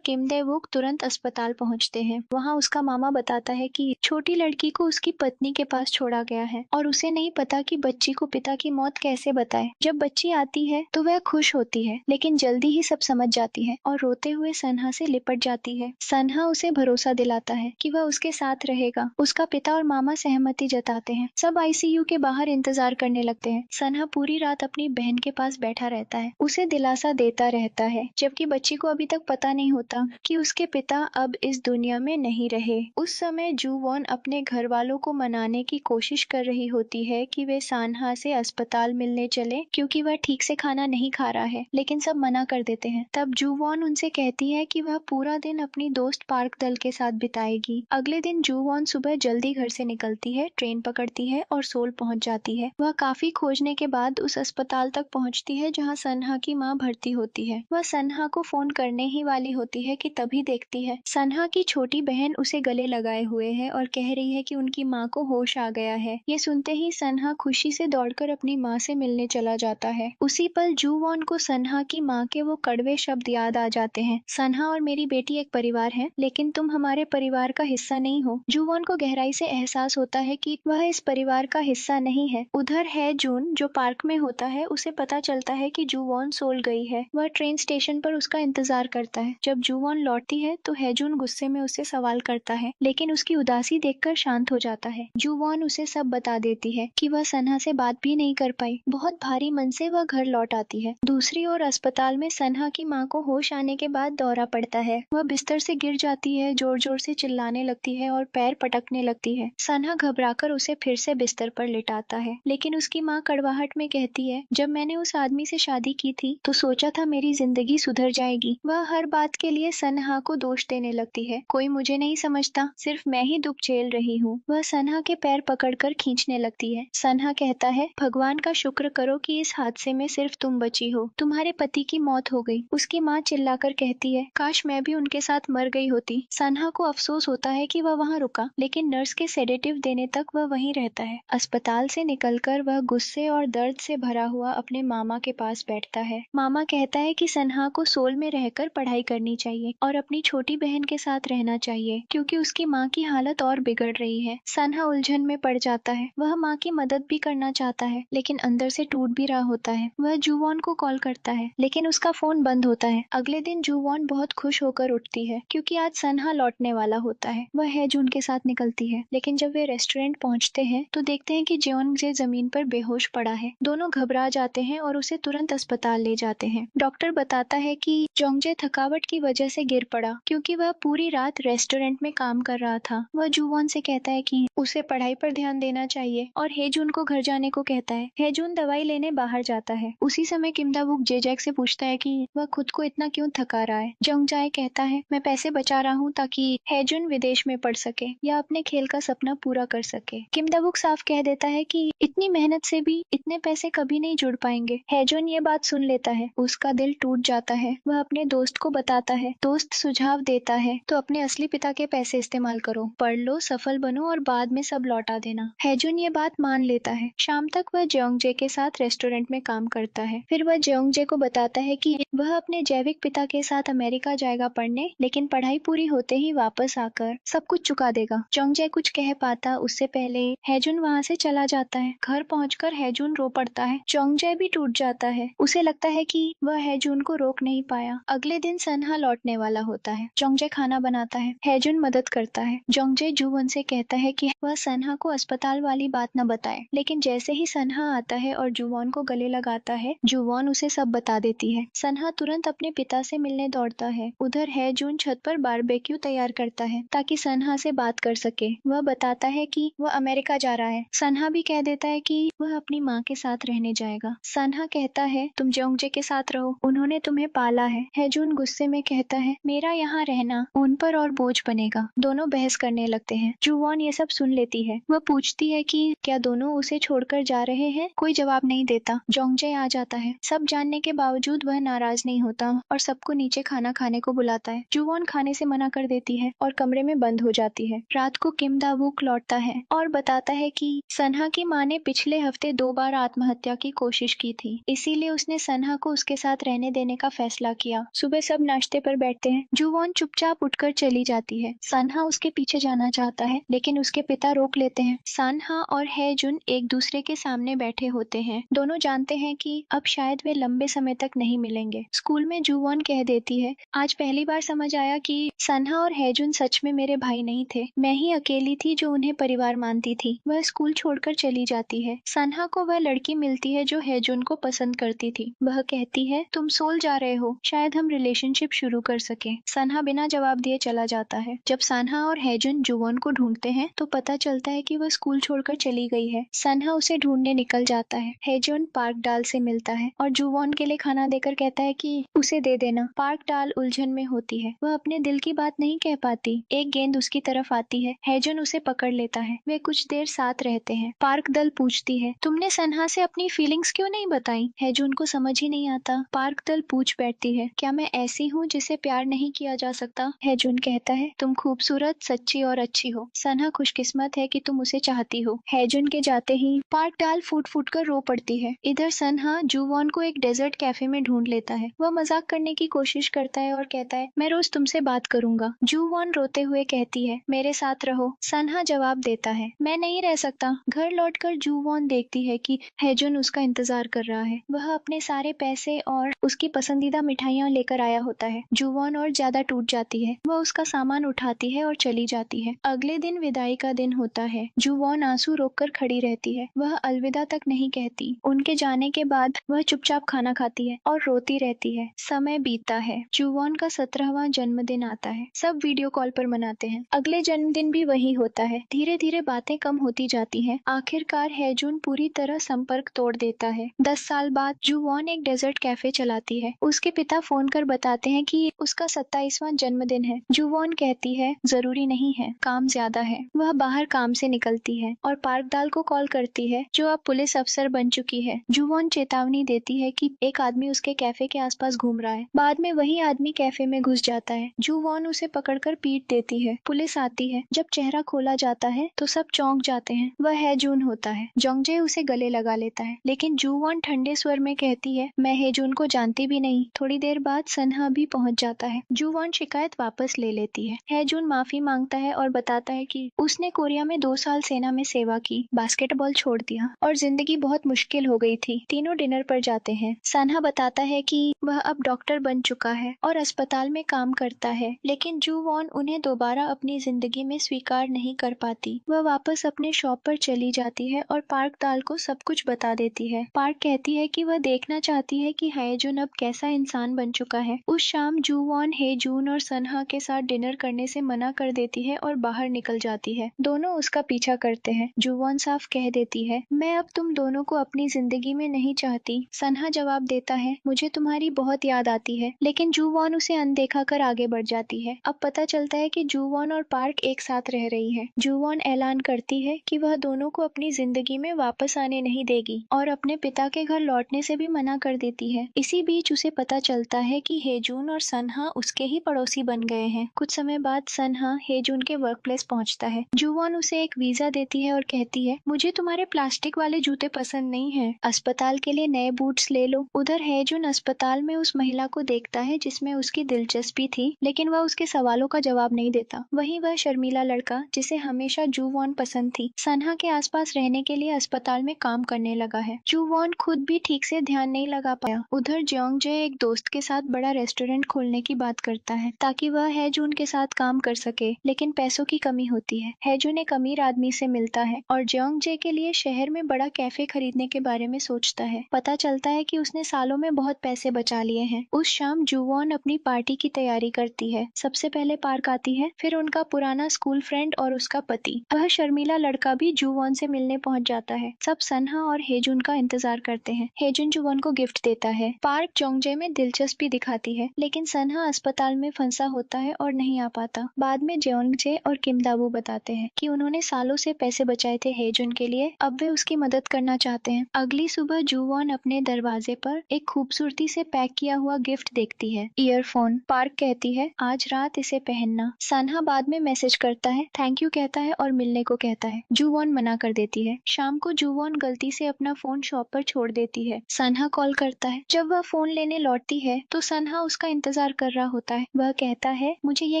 दे-वूक तुरंत अस्पताल पहुंचते हैं। वहाँ उसका मामा बताता है कि छोटी लड़की को उसकी पत्नी के पास छोड़ा गया है और उसे नहीं पता कि बच्ची को पिता की मौत कैसे बताए। जब बच्ची आती है तो वह खुश होती है लेकिन जल्दी ही सब समझ जाती है और रोते हुए सन्हा से लिपट जाती है। सन्हा उसे भरोसा दिलाता है कि वह उसके साथ रहेगा। उसका पिता और मामा सहमति जताते हैं। सब आईसीयू के बाहर इंतजार करने लगते हैं। सन्हा पूरी रात अपनी बहन के पास बैठा रहता है, उसे दिलासा देता रहता है, जबकि बच्ची को अभी तक पता नहीं होता कि उसके पिता अब इस दुनिया में नहीं रहे। उस समय जूवॉन अपने घर वालों को मनाने की कोशिश कर रही होती है कि वे सन्हा से अस्पताल मिलने चले क्योंकि वह ठीक से खाना नहीं खा रहा है, लेकिन सब मना कर देते हैं। तब जूवॉन उनसे कहती है कि वह पूरा दिन अपनी दोस्त पार्क दल के साथ बिताएगी। अगले दिन जूवॉन सुबह जल्दी घर से निकलती है, ट्रेन पकड़ती है और सोल पहुंच जाती है। वह काफी खोजने के बाद उस अस्पताल तक पहुंचती है जहां सन्हा की मां भर्ती होती है। वह सन्हा को फोन करने ही वाली होती है कि तभी देखती है सन्हा की छोटी बहन उसे गले लगाए हुए है और कह रही है कि उनकी माँ को होश आ गया है। ये सुनते ही सन्हा खुशी से दौड़कर अपनी माँ से मिलने चला जाता है। उसी पल जूवॉन को सन्हा की माँ के वो कड़वे शब्द याद आ जाते हैं, सन्हा और मेरी बेटी एक परिवार है लेकिन तुम हमारे परिवार का हिस्सा नहीं हो। जूवॉन को गहराई से एहसास होता है कि वह इस परिवार का हिस्सा नहीं है। उधर है जून जो पार्क में होता है, उसे पता चलता है कि जूवॉन सोल गई है। वह ट्रेन स्टेशन पर उसका इंतजार करता है। जब जूवॉन लौटती है तो हैजून गुस्से में उससे सवाल करता है लेकिन उसकी उदासी देखकर शांत हो जाता है। जूवॉन उसे सब बता देती है कि वह सन्हा से बात भी नहीं कर पाई। बहुत भारी मन से वह घर लौट आती है। दूसरी ओर अस्पताल में सन्हा की माँ को होश आने के बाद दौरा पड़ता है। वह बिस्तर से गिर जाती है, जोर जोर से चिल्लाने लगती है और पैर पटकने लगती है। सन्हा घबराकर उसे फिर से बिस्तर पर लिटाता है लेकिन उसकी माँ कड़वाहट में कहती है, जब मैंने उस आदमी से शादी की थी तो सोचा था मेरी जिंदगी सुधर जाएगी। वह हर बात के लिए सनहा को दोष देने लगती है। कोई मुझे नहीं समझता, सिर्फ मैं ही दुख झेल रही हूँ। वह सनहा के पैर पकड़कर खींचने लगती है। सनहा कहता है, भगवान का शुक्र करो कि इस हादसे में सिर्फ तुम बची हो, तुम्हारे पति की मौत हो गई। उसकी माँ चिल्लाकर कहती है, काश मैं भी उनके साथ मर गई होती। सनहा को अफसोस होता है कि वह वहाँ रुका, लेकिन नर्स के सेडेटिव देने तक वह वहीं रहता है। अस्पताल से निकलकर वह गुस्से और दर्द से भरा हुआ अपने मामा के पास बैठता है। मामा कहता है कि सनहा को सोल में रहकर पढ़ाई करनी चाहिए और अपनी छोटी बहन के साथ रहना चाहिए, क्योंकि उसकी माँ की हालत और बिगड़ रही है। सनहा उलझन में पड़ जाता है। वह माँ की मदद भी करना चाहता है, लेकिन अंदर से टूट भी रहा होता है। वह जूवॉन को कॉल करता है, लेकिन उसका फोन बंद होता है। अगले दिन जूवॉन बहुत खुश होकर उठती है, क्योंकि आज सनहा लौटने वाला होता है। वह हैजून के साथ निकलती है, लेकिन जब वे रेस्टोरेंट पहुंचते हैं तो देखते हैं कि जेओनजे जमीन पर बेहोश पड़ा है। दोनों घबरा जाते हैं और उसे तुरंत अस्पताल ले जाते हैं। डॉक्टर बताता है कि जोंगजे थकावट की वजह से गिर पड़ा, क्योंकि वह पूरी रात रेस्टोरेंट में काम कर रहा था। वह जूवॉन से कहता है कि उसे पढ़ाई पर ध्यान देना चाहिए और हेजून को घर जाने को कहता है। हेजून दवाई लेने बाहर जाता है। उसी समय किम दा-वुक जेजैक से पूछता है कि वह खुद को इतना क्यों थका रहा है। जोंगजाए कहता है, मैं पैसे बचा रहा हूँ ताकि हेजून विदेश में पढ़ सके या अपने खेल का सपना पूरा कर सके। किम दा-वुक साफ कह देता है कि इतनी मेहनत से भी इतने पैसे कभी नहीं जुड़ पाएंगे। हेजून ये बात सुन लेता है। उसका दिल टूट जाता है। वह अपने दोस्त को बताता है। दोस्त सुझाव देता है, तो अपने असली पिता के पैसे इस्तेमाल करो, पढ़ लो, सफल बनो और बाद में सब लौटा देना। हेजून ये बात मान लेता है। शाम तक वह जेओंगजे के साथ रेस्टोरेंट में काम करता है। फिर वह जेओंगजे को बताता है कि वह अपने जैविक पिता के साथ अमेरिका जाएगा पढ़ने, लेकिन पढ़ाई पूरी होते ही वापस आकर सब कुछ चुका देगा। जेओंगजे कुछ कह पाता उससे पहले हेजून वहाँ से चला जाता है। घर पहुंचकर हेजून रो पड़ता है। जेओंगजे भी टूट जाता है। उसे लगता है कि वह हेजून को रोक नहीं पाया। अगले दिन सनहा लौटने वाला होता है। जेओंगजे खाना बनाता है। हेजून मदद करता है। जेओंगजे जूवॉन से कहता है कि वह सनहा को अस्पताल वाली बात न बताए, लेकिन जैसे ही सनहा आता है और जूवॉन को गले लगाता है, जूवॉन उसे सब बता देती है। सनहा तुरंत अपने पिता से मिलने दौड़ता है। उधर हेजून छत पर बारबेक्यू तैयार करता है ताकि सनहा से बात कर सके। वह बताता है कि वह अमेरिका जा रहा है। सनहा भी कह देता है कि वह अपनी माँ के साथ रहने जाएगा। सनहा कहता है, तुम जेओंगजे के साथ रहो, उन्होंने तुम्हें पाला है। हेजून गुस्से में कहता है, मेरा यहाँ रहना उन पर और बोझ बनेगा। दोनों बहस करने लगते हैं। जूवॉन ये सब सुन लेती है। वह पूछती है कि क्या दोनों उसे छोड़कर जा रहे हैं। कोई जवाब नहीं देता। जेओंगजे आ जाता है। सब जानने के बावजूद वह नाराज नहीं होता और सबको नीचे खाना खाने को बुलाता है। जूवॉन खाने से मना कर देती है और कमरे में बंद हो जाती है। रात को किम दा-वुक लौटता है और बताता है कि सनहा की माँ ने पिछले हफ्ते 2 बार आत्महत्या की कोशिश की थी, इसीलिए उसने सनहा को उसके साथ रहने देने का फैसला किया। सुबह सब नाश्ते पर बैठते हैं। जूवॉन चुपचाप उठकर चली जाती है। सनहा उसके पीछे जाना चाहता है, लेकिन उसके पिता रोक लेते हैं। सनहा और हेजुन एक दूसरे के सामने बैठे होते हैं। दोनों जानते हैं कि अब शायद वे लंबे समय तक नहीं मिलेंगे। स्कूल में जूवॉन कह देती है, आज पहली बार समझ आया कि सनहा और हेजुन सच में मेरे भाई नहीं थे। मैं ही अकेली थी जो उन्हें परिवार मानती थी। वह स्कूल छोड़कर चली जाती है। सनहा को वह लड़की मिलती है जो हेजुन को पसंद करती थी। वह कहती है, तुम सोल जा रहे हो, शायद हम रिलेशनशिप शुरू कर सके। सनहा बिना जवाब दिए चला जाता है। जब सनहा और हेजुन जूवॉन को ढूंढते हैं तो पता चलता है कि वह स्कूल छोड़कर चली गई है। सनहा उसे ढूंढने निकल जाता है। हेजुन पार्क डाल से मिलता है और जूवॉन के लिए खाना देकर कहता है कि उसे दे देना। पार्क डाल उलझन में होती है। वह अपने दिल की बात नहीं कह पाती। एक गेंद उसकी तरफ आती है। हेजुन उसे पकड़ लेता है। वे कुछ देर साथ रहते हैं। पार्क दल पूछती है, तुमने सनहा से अपनी फीलिंग्स क्यों नहीं बताई। हेजुन को समझ ही नहीं आता। पार्क दल पूछ बैठती है, क्या मैं ऐसी हूँ जिसे प्यार नहीं किया जा सकता। हेजुन कहता है, तुम खूबसूरत, सच्ची और अच्छी हो। सनहा खुशकिस्मत है कि तुम उसे चाहती हो। हेजुन के जाते ही पार्क डाल फूट फूट कर रो पड़ती है। इधर सनहा जूवॉन को एक डेजर्ट कैफे में ढूंढ लेता है। वह मजाक करने की कोशिश करता है और कहता है, मैं रोज तुमसे बात करूंगा। जूवॉन रोते हुए कहती है, मेरे साथ रहो। सनहा जवाब देता है, मैं नहीं रह सकता। घर लौटकर जूवॉन देखती है कि हेजुन उसका इंतजार कर रहा है। वह अपने सारे पैसे और उसकी पसंदीदा मिठाइयाँ लेकर आया होता है। जूवॉन और ज्यादा टूट जाती है। वह उसका सामान उठाती है और चली जाती है। अगले दिन विदाई का दिन होता है। जूवॉन आंसू रोककर खड़ी रहती है। वह अलविदा तक नहीं कहती। उनके जाने के बाद वह चुपचाप खाना खाती है और रोती रहती है। समय बीतता है। जूवॉन का 17वां जन्मदिन आता है। सब वीडियो कॉल पर मनाते हैं। अगले जन्मदिन भी वही होता है। धीरे धीरे बातें कम होती जाती हैं। आखिरकार हेजुन पूरी तरह संपर्क तोड़ देता है। 10 साल बाद जूवॉन एक डेजर्ट कैफे चलाती जाती है। उसके पिता फोन कर बताते हैं कि उसका 27वां जन्मदिन है। जुवॉन कहती है जरूरी नहीं है, काम ज्यादा है। वह बाहर काम से निकलती है और पार्क दाल को कॉल करती है जो अब पुलिस अफसर बन चुकी है। जुवॉन चेतावनी देती है कि एक आदमी उसके कैफे के आसपास घूम रहा है। बाद में वही आदमी कैफे में घुस जाता है। जुवॉन उसे पकड़कर पीट देती है। पुलिस आती है। जब चेहरा खोला जाता है तो सब चौंक जाते हैं। वह हेजून होता है। जोंगजे उसे गले लगा लेता है, लेकिन जुवॉन ठंडे स्वर में कहती है मैं हेजून को जानती भी नहीं। थोड़ी देर बाद सनहा भी पहुंच जाता है। जुवॉन शिकायत वापस ले लेती है। हेजून माफी मांगता है और बताता है कि उसने कोरिया में 2 साल सेना में सेवा की, बास्केटबॉल छोड़ दिया और जिंदगी बहुत मुश्किल हो गई थी। तीनों डिनर पर जाते हैं। सनहा बताता है कि वह अब डॉक्टर बन चुका है और अस्पताल में काम करता है, लेकिन जुवॉन उन्हें दोबारा अपनी जिंदगी में स्वीकार नहीं कर पाती। वह वापस अपने शॉप पर चली जाती है और पार्क दाल को सब कुछ बता देती है। पार्क कहती है कि वह देखना चाहती है कि हेजून अब कैसा इंसान बन चुका है। उस शाम जुवॉन हेजून और सनहा के साथ डिनर करने से मना कर देती है और बाहर निकल जाती है। दोनों उसका पीछा करते हैं। जुवॉन साफ कह देती है मैं अब तुम दोनों को अपनी जिंदगी में नहीं चाहती। सनहा जवाब देता है मुझे तुम्हारी बहुत याद आती है, लेकिन जुवॉन उसे अनदेखा कर आगे बढ़ जाती है। अब पता चलता है कि जुवॉन और पार्क एक साथ रह रही है। जुवॉन ऐलान करती है कि वह दोनों को अपनी जिंदगी में वापस आने नहीं देगी और अपने पिता के घर लौटने से भी मना कर देती है। इसी बीच उसे पता चलता है कि हेजून और सनहा उसके ही पड़ोसी बन गए हैं। कुछ समय बाद सनहा हेजून के वर्क प्लेस पहुंचता है। जुवॉन उसे एक वीजा देती है और कहती है मुझे तुम्हारे प्लास्टिक वाले जूते पसंद नहीं है, अस्पताल के लिए नए बूट्स ले लो। उधर हेजून अस्पताल में उस महिला को देखता है जिसमें उसकी दिलचस्पी थी, लेकिन वह उसके सवालों का जवाब नहीं देता। वहीं वह शर्मीला लड़का जिसे हमेशा जुवॉन पसंद थी, सनहा के आसपास रहने के लिए अस्पताल में काम करने लगा है। जुवॉन खुद भी ठीक से ध्यान नहीं लगा पाया। उधर जोंगजे एक दोस्त के साथ बड़ा रेस्टोरेंट खोलने की बात करता है ताकि वह हेजून के साथ काम कर सके, लेकिन पैसों की कमी होती है। हेजून एक अमीर आदमी से मिलता है और जोंगजे के लिए शहर में बड़ा कैफे खरीदने के बारे में सोचता है। पता चलता है कि उसने सालों में बहुत पैसे बचा लिए हैं। उस शाम जुवॉन अपनी पार्टी की तैयारी करती है। सबसे पहले पार्क आती है, फिर उनका पुराना स्कूल फ्रेंड और उसका पति। वह शर्मीला लड़का भी जुवॉन से मिलने पहुंच जाता है। सब सनहा और हेजून का इंतजार करते हैं। हेजून जुवॉन को गिफ्ट देता है। पार्क जोंगजे में दिलचस्पी दिखाती है, लेकिन सनहा अस्पताल में फंसा होता है और नहीं आ पाता। बाद में जोंगजे और किम दावू बताते हैं कि उन्होंने सालों से पैसे बचाए थे हेजून के लिए, अब वे उसकी मदद करना चाहते हैं। अगली सुबह जुवॉन अपने दरवाजे पर एक खूबसूरती से पैक किया हुआ गिफ्ट देखती है, ईयरफोन। पार्क कहती है आज रात इसे पहनना। सनहा बाद में मैसेज करता है, थैंक यू कहता है और मिलने को कहता है। जुवॉन मना कर देती है। शाम को जुवॉन गलती से अपना फोन शॉप पर छोड़ देती है। सनहा कॉल करता है। जब वह फोन लेने लौटती है तो सनहा उसका इंतजार कर रहा होता है। वह कहता है मुझे ये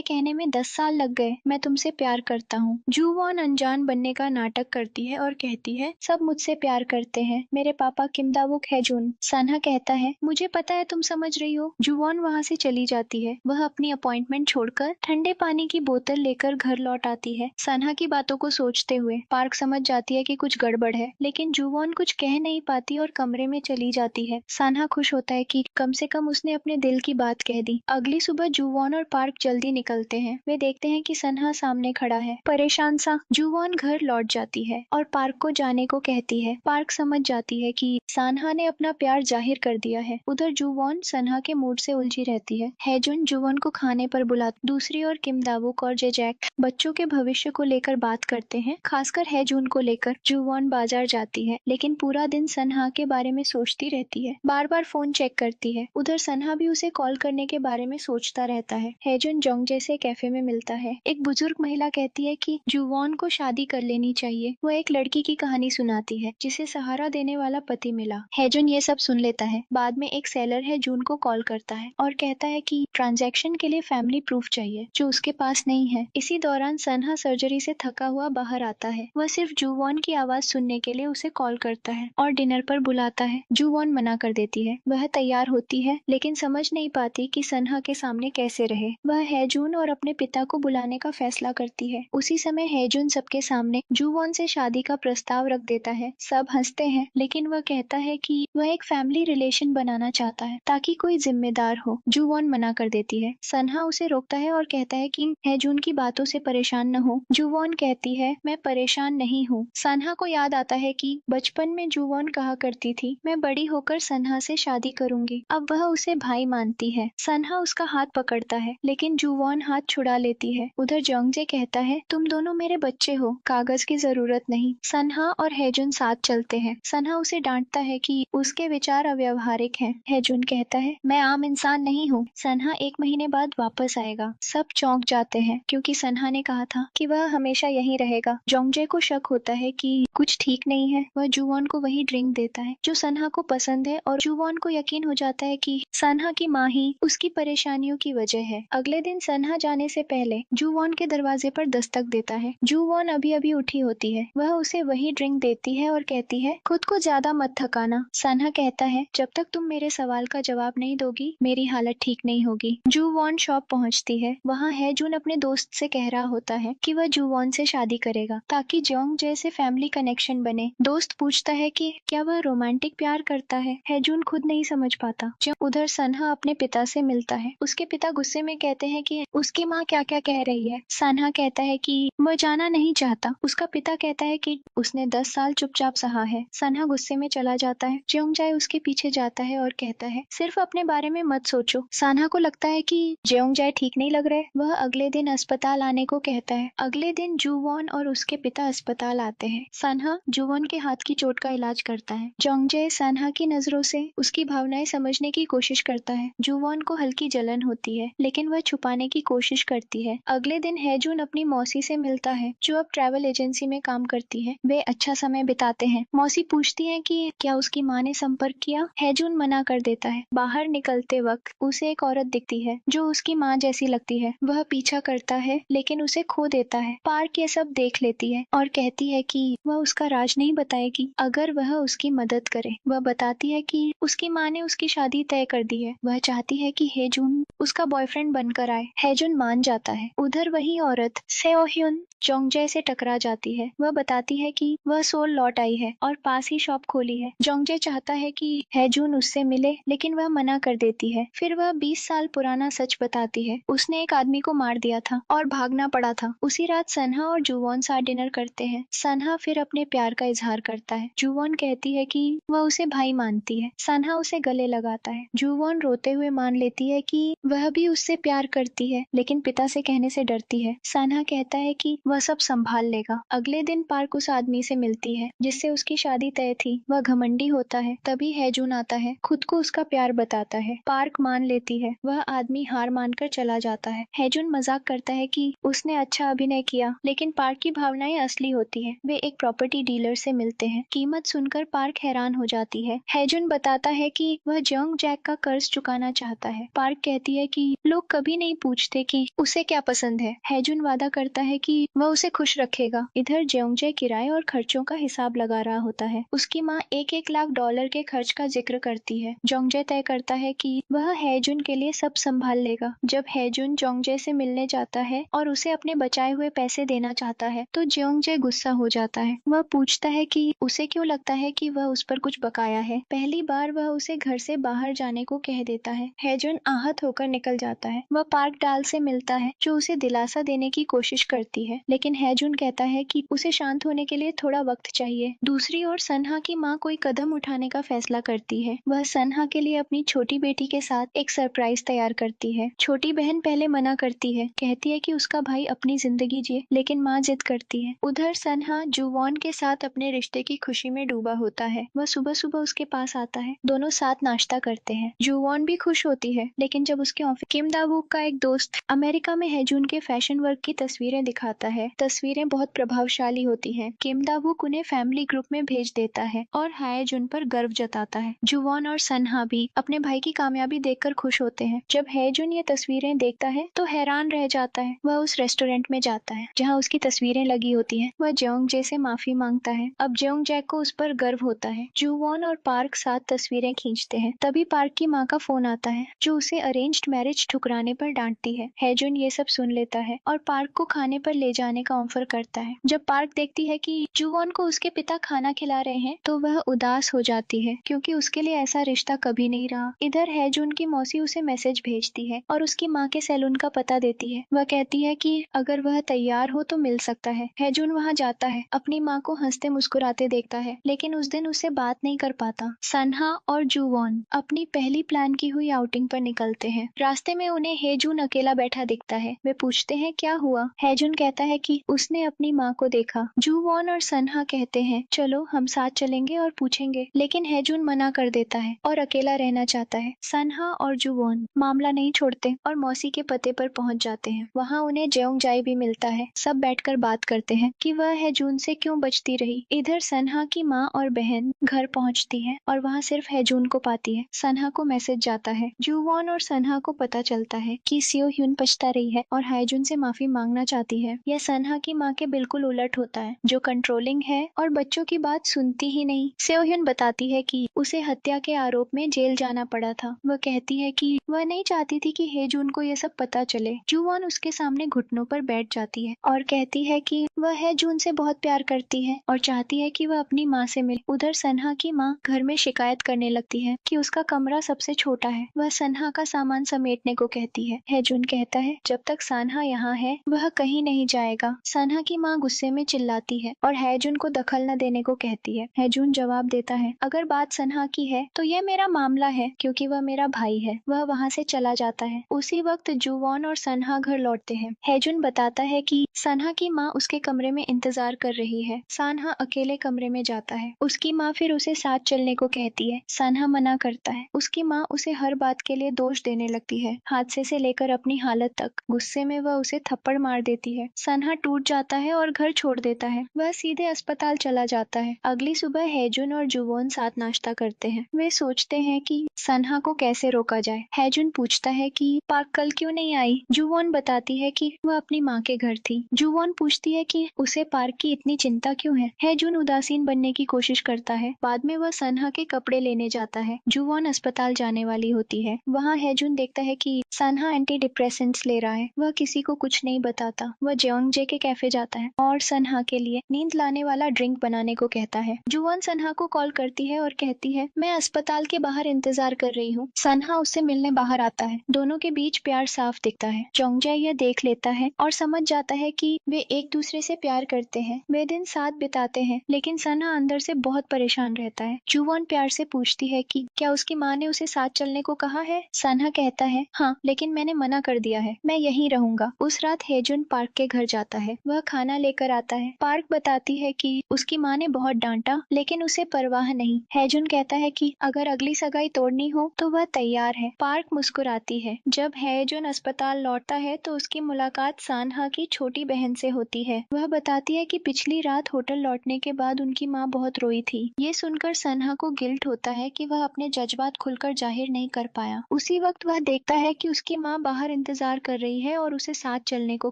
कहने में 10 साल लग गए, मैं तुमसे प्यार करता हूँ। जुवॉन अनजान बनने का नाटक करती है और कहती है सब मुझसे प्यार करते हैं, मेरे पापा किम दावुक हेजून। सनहा कहता है मुझे पता है तुम समझ रही हो। जुवॉन वहाँ से चली जाती है। वह अपनी अपॉइंटमेंट छोड़कर ठंडे पानी की बोतल लेकर घर लौट आती है। सनहा की बातों को सोचते हुए पार्क समझ जाती है कि कुछ गड़बड़ है, लेकिन जुवॉन कुछ कह नहीं पाती और कमरे में चली जाती है। सनहा खुश होता है कि कम से कम उसने अपने दिल की बात कह दी। अगली सुबह जुवॉन और पार्क जल्दी निकलते हैं। वे देखते हैं कि सनहा सामने खड़ा है, परेशान सा। जुवॉन घर लौट जाती है और पार्क को जाने को कहती है। पार्क समझ जाती है कि सनहा ने अपना प्यार जाहिर कर दिया है। उधर जुवॉन सनहा के मूड से उलझी रहती है। हेजुन जुवॉन को खाने पर बुलाती। दूसरी ओर किम दावुक और जेजैक बच्चों के भविष्य को लेकर बात करते हैं, खासकर हेजुन को लेकर। जुवॉन बाजार जाती है, लेकिन पूरा दिन सनहा के बारे में सोचती रहती है। बार बार फोन चेक करती है। उधर सनहा भी उसे कॉल करने के बारे में सोचता रहता है। हेजुन जोंगजे से कैफे में मिलता है। एक बुजुर्ग महिला कहती है कि जुवॉन को शादी कर लेनी चाहिए। वह एक लड़की की कहानी सुनाती है जिसे सहारा देने वाला पति मिला। हेजुन ये सब सुन लेता है। बाद में एक सेलर है जून को कॉल करता है और कहता है कि ट्रांजैक्शन के लिए फैमिली प्रूफ चाहिए जो उसके पास नहीं है। इसी दौरान सनहा सर्जरी से थका हुआ बाहर आता है। वह सिर्फ जुवॉन की आवाज सुनने के लिए उसे कॉल करता है और डिनर पर बुलाता है। जुवॉन मना कर देती है। वह तैयार होती है, लेकिन समझ नहीं पाती कि सनहा के सामने कैसे रहे। वह हेजुन और अपने पिता को बुलाने का फैसला करती है। उसी समय हेजुन सबके सामने जुवॉन से शादी का प्रस्ताव रख देता है। सब हंसते हैं, लेकिन वह कहता है कि वह एक फैमिली रिलेशन बनाना चाहता है ताकि कोई जिम्मेदार हो। जुवॉन मना कर देती है। सनहा उसे रोकता है और कहता है कि हेजुन की बातों से परेशान न हो। जुवॉन कहती है मैं परेशान नहीं हूँ। सनहा को याद आता है कि बचपन में जुवॉन कहा करती थी मैं बड़ी होकर सनहा से शादी करूँ करूंगी। अब वह उसे भाई मानती है। सनहा उसका हाथ पकड़ता है लेकिन जुवॉन हाथ छुड़ा लेती है। उधर जोंगजे कहता है, तुम दोनों मेरे बच्चे हो, कागज की जरूरत नहीं। सनहा और हेजुन साथ चलते हैं। सनहा उसे डांटता है कि उसके विचार अव्यवहारिक हैं। हेजुन कहता है, मैं आम इंसान नहीं हूँ। सनहा 1 महीने बाद वापस आएगा। सब चौंक जाते हैं क्योंकि सनहा ने कहा था कि वह हमेशा यहीं रहेगा। जोंगजे को शक होता है कि कुछ ठीक नहीं है। वह जुवॉन को वही ड्रिंक देता है जो सनहा को पसंद है और जुवॉन को यकीन हो जाता है कि सनहा की माँ ही उसकी परेशानियों की वजह है। अगले दिन सनहा जाने से पहले जुवॉन के दरवाजे पर दस्तक देता है। जुवॉन अभी अभी उठी होती है। वह उसे वही ड्रिंक देती है और कहती है, खुद को ज्यादा मत थकाना। सनहा कहता है, जब तक तुम मेरे सवाल का जवाब नहीं दोगी मेरी हालत ठीक नहीं होगी। जुवॉन शॉप पहुंचती है। वहाँ हेजुन अपने दोस्त से कह रहा होता है कि वह जुवॉन से शादी करेगा ताकि जोंग जैसे फैमिली कनेक्शन बने। दोस्त पूछता है कि क्या वह रोमांटिक प्यार करता है। हेजुन खुद नहीं समझ पाता। जब उधर सनहा अपने पिता से मिलता है, उसके पिता गुस्से में कहते हैं कि उसकी माँ क्या क्या कह रही है। सनहा कहता है कि वह जाना नहीं चाहता। उसका पिता कहता है कि उसने 10 साल चुपचाप सहा है। सनहा गुस्से में चला जाता है। जेओंगजाए उसके पीछे जाता है और कहता है, सिर्फ अपने बारे में मत सोचो। सनहा को लगता है कि जेओंगजाए ठीक नहीं लग रहे। वह अगले दिन अस्पताल आने को कहता है। अगले दिन जुवॉन और उसके पिता अस्पताल आते हैं। सनहा जुवॉन के हाथ की चोट का इलाज करता है। जोंगजे सनहा की नजरों से उसकी भावनाएं समझने की कोशिश करता है। जुवॉन को हल्की जलन होती है लेकिन वह छुपाने की कोशिश करती है। अगले दिन हेजुन अपनी मौसी से मिलता है जो अब ट्रैवल एजेंसी में काम करती है। वे अच्छा समय बिताते हैं। मौसी पूछती है कि क्या उसकी माँ ने संपर्क किया। हेजुन मना कर देता है। बाहर निकलते वक्त उसे एक औरत दिखती है जो उसकी माँ जैसी लगती है। वह पीछा करता है लेकिन उसे खो देता है। पार्क ये सब देख लेती है और कहती है कि वह उसका राज नहीं बताएगी अगर वह उसकी मदद करे। वह बताती है कि उसकी माँ ने उसकी शादी तय कर दी है। वह चाहती है कि हेजुन उसका बॉयफ्रेंड बनकर आए। हेजुन मान जाता है। उधर वही औरत सेओह्युन जोंगजे से टकरा जाती है। वह बताती है कि वह सोल लौट आई है और पास ही शॉप खोली है। जोंगजे चाहता है कि हेजुन उससे मिले लेकिन वह मना कर देती है। फिर वह 20 साल पुराना सच बताती है। उसने एक आदमी को मार दिया था और भागना पड़ा था। उसी रात सनहा और जुवॉन साथ डिनर करते हैं। सनहा फिर अपने प्यार का इजहार करता है। जुवॉन कहती है कि वह उसे भाई मानती है। सनहा उसे गले लगाता है। जुवॉन रोते हुए मान लेती है कि वह भी उससे प्यार करती है लेकिन पिता से कहने से डरती है। सनहा कहता है कि वह सब संभाल लेगा। अगले दिन पार्क उस आदमी से मिलती है जिससे उसकी शादी तय थी। वह घमंडी होता है। तभी हेजुन आता है। खुद को उसका प्यार बताता है। पार्क मान लेती है। वह आदमी हार मानकर चला जाता है। हेजुन मजाक करता है कि उसने अच्छा अभिनय किया लेकिन पार्क की भावनाएं असली होती है। वे एक प्रॉपर्टी डीलर से मिलते हैं। कीमत सुनकर पार्क हैरान हो जाती है। हेजुन बताता है कि वह जोंग जैक का कर्ज चुकाना चाहता है। पार्क कहती है कि लोग कभी नहीं पूछते कि उसे क्या पसंद है। हेजुन वादा करता है कि वह उसे खुश रखेगा। इधर जेओंगजे किराए और खर्चों का हिसाब लगा रहा होता है। उसकी माँ 1-1 लाख डॉलर के खर्च का जिक्र करती है। जोंगजे तय करता है कि वह हेजुन के लिए सब संभाल लेगा। जब हेजुन जोंगजे से मिलने जाता है और उसे अपने बचाए हुए पैसे देना चाहता है तो जेओंगजे गुस्सा हो जाता है। वह पूछता है कि उसे क्यों लगता है कि वह उस पर कुछ बकाया है। पहली बार वह उसे घर से बाहर जाने को कह देता है। हेजुन आहत होकर निकल जाता है। वह पार्क डाल से मिलता है जो उसे दिलासा देने की कोशिश करती है लेकिन हेजुन कहता है कि उसे शांत होने के लिए थोड़ा वक्त चाहिए। दूसरी ओर सनहा की माँ कोई कदम उठाने का फैसला करती है। वह सनहा के लिए अपनी छोटी बेटी के साथ एक सरप्राइज तैयार करती है। छोटी बहन पहले मना करती है। कहती है कि उसका भाई अपनी जिंदगी जिए लेकिन माँ जिद करती है। उधर सनहा जुवॉन के साथ अपने रिश्ते की खुशी में डूबा होता है। वह सुबह सुबह उसके पास आता है। दोनों साथ नाश्ता करते हैं। जुवॉन भी खुश होती है लेकिन जब उसके ऑफिस किम दावूक का एक दोस्त अमेरिका में हेजुन के फैशन वर्क की तस्वीरें दिखाता है। तस्वीरें बहुत प्रभावशाली होती हैं। किम दावूक उन्हें फैमिली ग्रुप में भेज देता है और हायजुन पर गर्व जताता है। जुवॉन और सनहा भी अपने भाई की कामयाबी देखकर खुश होते हैं। जब हेजुन ये तस्वीरें देखता है तो हैरान रह जाता है। वह उस रेस्टोरेंट में जाता है जहाँ उसकी तस्वीरें लगी होती हैं। वह जेओंगजे से माफी मांगता है। अब जेओंगजे को उस पर गर्व होता है। जुवॉन और पार्क साथ तस्वीरें खींचते हैं। तभी पार्क की माँ का फोन आता है जो उसे अरेंज्ड मैरिज ठुकराने पर डांटती है। हेजुन ये सब सुन लेता है और पार्क को खाने पर ले जाने का ऑफर करता है। जब पार्क देखती है कि जुवॉन को उसके पिता खाना खिला रहे हैं तो वह उदास हो जाती है क्योंकि उसके लिए ऐसा रिश्ता कभी नहीं रहा। इधर हेजुन की मौसी उसे मैसेज भेजती है और उसकी माँ के सैलून का पता देती है। वह कहती है कि अगर वह तैयार हो तो मिल सकता है। हेजुन वहाँ जाता है। अपनी माँ को हंसते मुस्कुराते देखता है लेकिन उस दिन उससे बात नहीं कर पाता। सनहा और जुवॉन जुवॉन अपनी पहली प्लान की हुई आउटिंग पर निकलते हैं। रास्ते में उन्हें हेजून अकेला बैठा दिखता है। वे पूछते हैं क्या हुआ। हेजून कहता है कि उसने अपनी माँ को देखा। जुवॉन और सनहा कहते हैं चलो हम साथ चलेंगे और पूछेंगे, लेकिन हेजून मना कर देता है और अकेला रहना चाहता है। सनहा और जुवॉन मामला नहीं छोड़ते और मौसी के पते पर पहुंच जाते हैं। वहाँ उन्हें जेओंगजाई भी मिलता है। सब बैठकर बात करते हैं कि वह हेजून से क्यों बचती रही। इधर सनहा की माँ और बहन घर पहुंचती है और वहाँ सिर्फ हेजून को पाती है। सनहा को मैसेज जाता है। जुवॉन और सनहा को पता चलता है कि सियो ह्यून पछता रही है और हेजून से माफी मांगना चाहती है। यह सनहा की माँ के बिल्कुल उलट होता है, जो कंट्रोलिंग है और बच्चों की बात सुनती ही नहीं। सियो ह्यून बताती है कि उसे हत्या के आरोप में जेल जाना पड़ा था। वह कहती है कि वह नहीं चाहती थी कि हेजून को यह सब पता चले। जुवॉन उसके सामने घुटनों पर बैठ जाती है और कहती है कि वह हेजून से बहुत प्यार करती है और चाहती है कि वह अपनी माँ से मिले। उधर सनहा की माँ घर में शिकायत करने लगती है कि उसका कमरा सबसे छोटा है। वह सनहा का सामान समेटने को कहती है। हेजून कहता है जब तक सनहा यहाँ है वह कहीं नहीं जाएगा। सनहा की माँ गुस्से में चिल्लाती है और हेजून को दखल न देने को कहती है। हेजून जवाब देता है अगर बात सनहा की है तो यह मेरा मामला है, क्योंकि वह मेरा भाई है। वह वहाँ से चला जाता है। उसी वक्त जुवॉन और सनहा घर लौटते हैं। हेजून बताता है कि सनहा की माँ उसके कमरे में इंतजार कर रही है। सनहा अकेले कमरे में जाता है। उसकी माँ फिर उसे साथ चलने को कहती है। सनहा मना करता है। उसकी माँ उसे हर बात के लिए दोष देने लगती है, हादसे से लेकर अपनी हालत तक। गुस्से में वह उसे थप्पड़ मार देती है। सनहा टूट जाता है और घर छोड़ देता है। वह सीधे अस्पताल चला जाता है। अगली सुबह हेजून और जुवॉन साथ नाश्ता करते हैं। वे सोचते हैं कि सनहा को कैसे रोका जाए। हेजून पूछता है कि पार्क कल क्यों नहीं आई। जुवॉन बताती है कि वह अपनी माँ के घर थी। जुवॉन पूछती है कि उसे पार्क की इतनी चिंता क्यों है। हेजून उदासीन बनने की कोशिश करता है। बाद में वह सनहा के कपड़े लेने जाता है। जुवॉन अस्पताल जाने वाली होती है। वहाँ हेजून देखता है कि सनहा एंटी डिप्रेसेंट्स ले रहा है। वह किसी को कुछ नहीं बताता। वह जेओंगजे के कैफे जाता है और सनहा के लिए नींद लाने वाला ड्रिंक बनाने को कहता है। जुवॉन सनहा को कॉल करती है और कहती है मैं अस्पताल के बाहर इंतजार कर रही हूँ। सनहा उससे मिलने बाहर आता है। दोनों के बीच प्यार साफ दिखता है। जेओंगजे यह देख लेता है और समझ जाता है कि वे एक दूसरे से प्यार करते हैं। वे दिन साथ बिताते हैं, लेकिन सनहा अंदर से बहुत परेशान रहता है। जुवॉन प्यार से पूछती है कि क्या उसकी माँ ने उसे साथ चलने को कहा है। सनहा कहता है हाँ, लेकिन मैंने मना कर दिया है। मैं यहीं रहूंगा। उस रात हेजून पार्क के घर जाता है। वह खाना लेकर आता है। पार्क बताती है कि उसकी माँ ने बहुत डांटा, लेकिन उसे परवाह नहीं। हेजून कहता है कि अगर अगली सगाई तोड़नी हो तो वह तैयार है। पार्क मुस्कुराती है। जब हेजून अस्पताल लौटता है तो उसकी मुलाकात सनहा की छोटी बहन से होती है। वह बताती है कि पिछली रात होटल लौटने के बाद उनकी माँ बहुत रोई थी। ये सुनकर सनहा को गिल्ट होता है कि वह अपने जज्बात खुलकर जाहिर नहीं कर पाया। उसी वक्त वह देखता है कि उसकी माँ बाहर इंतजार कर रही है और उसे साथ चलने को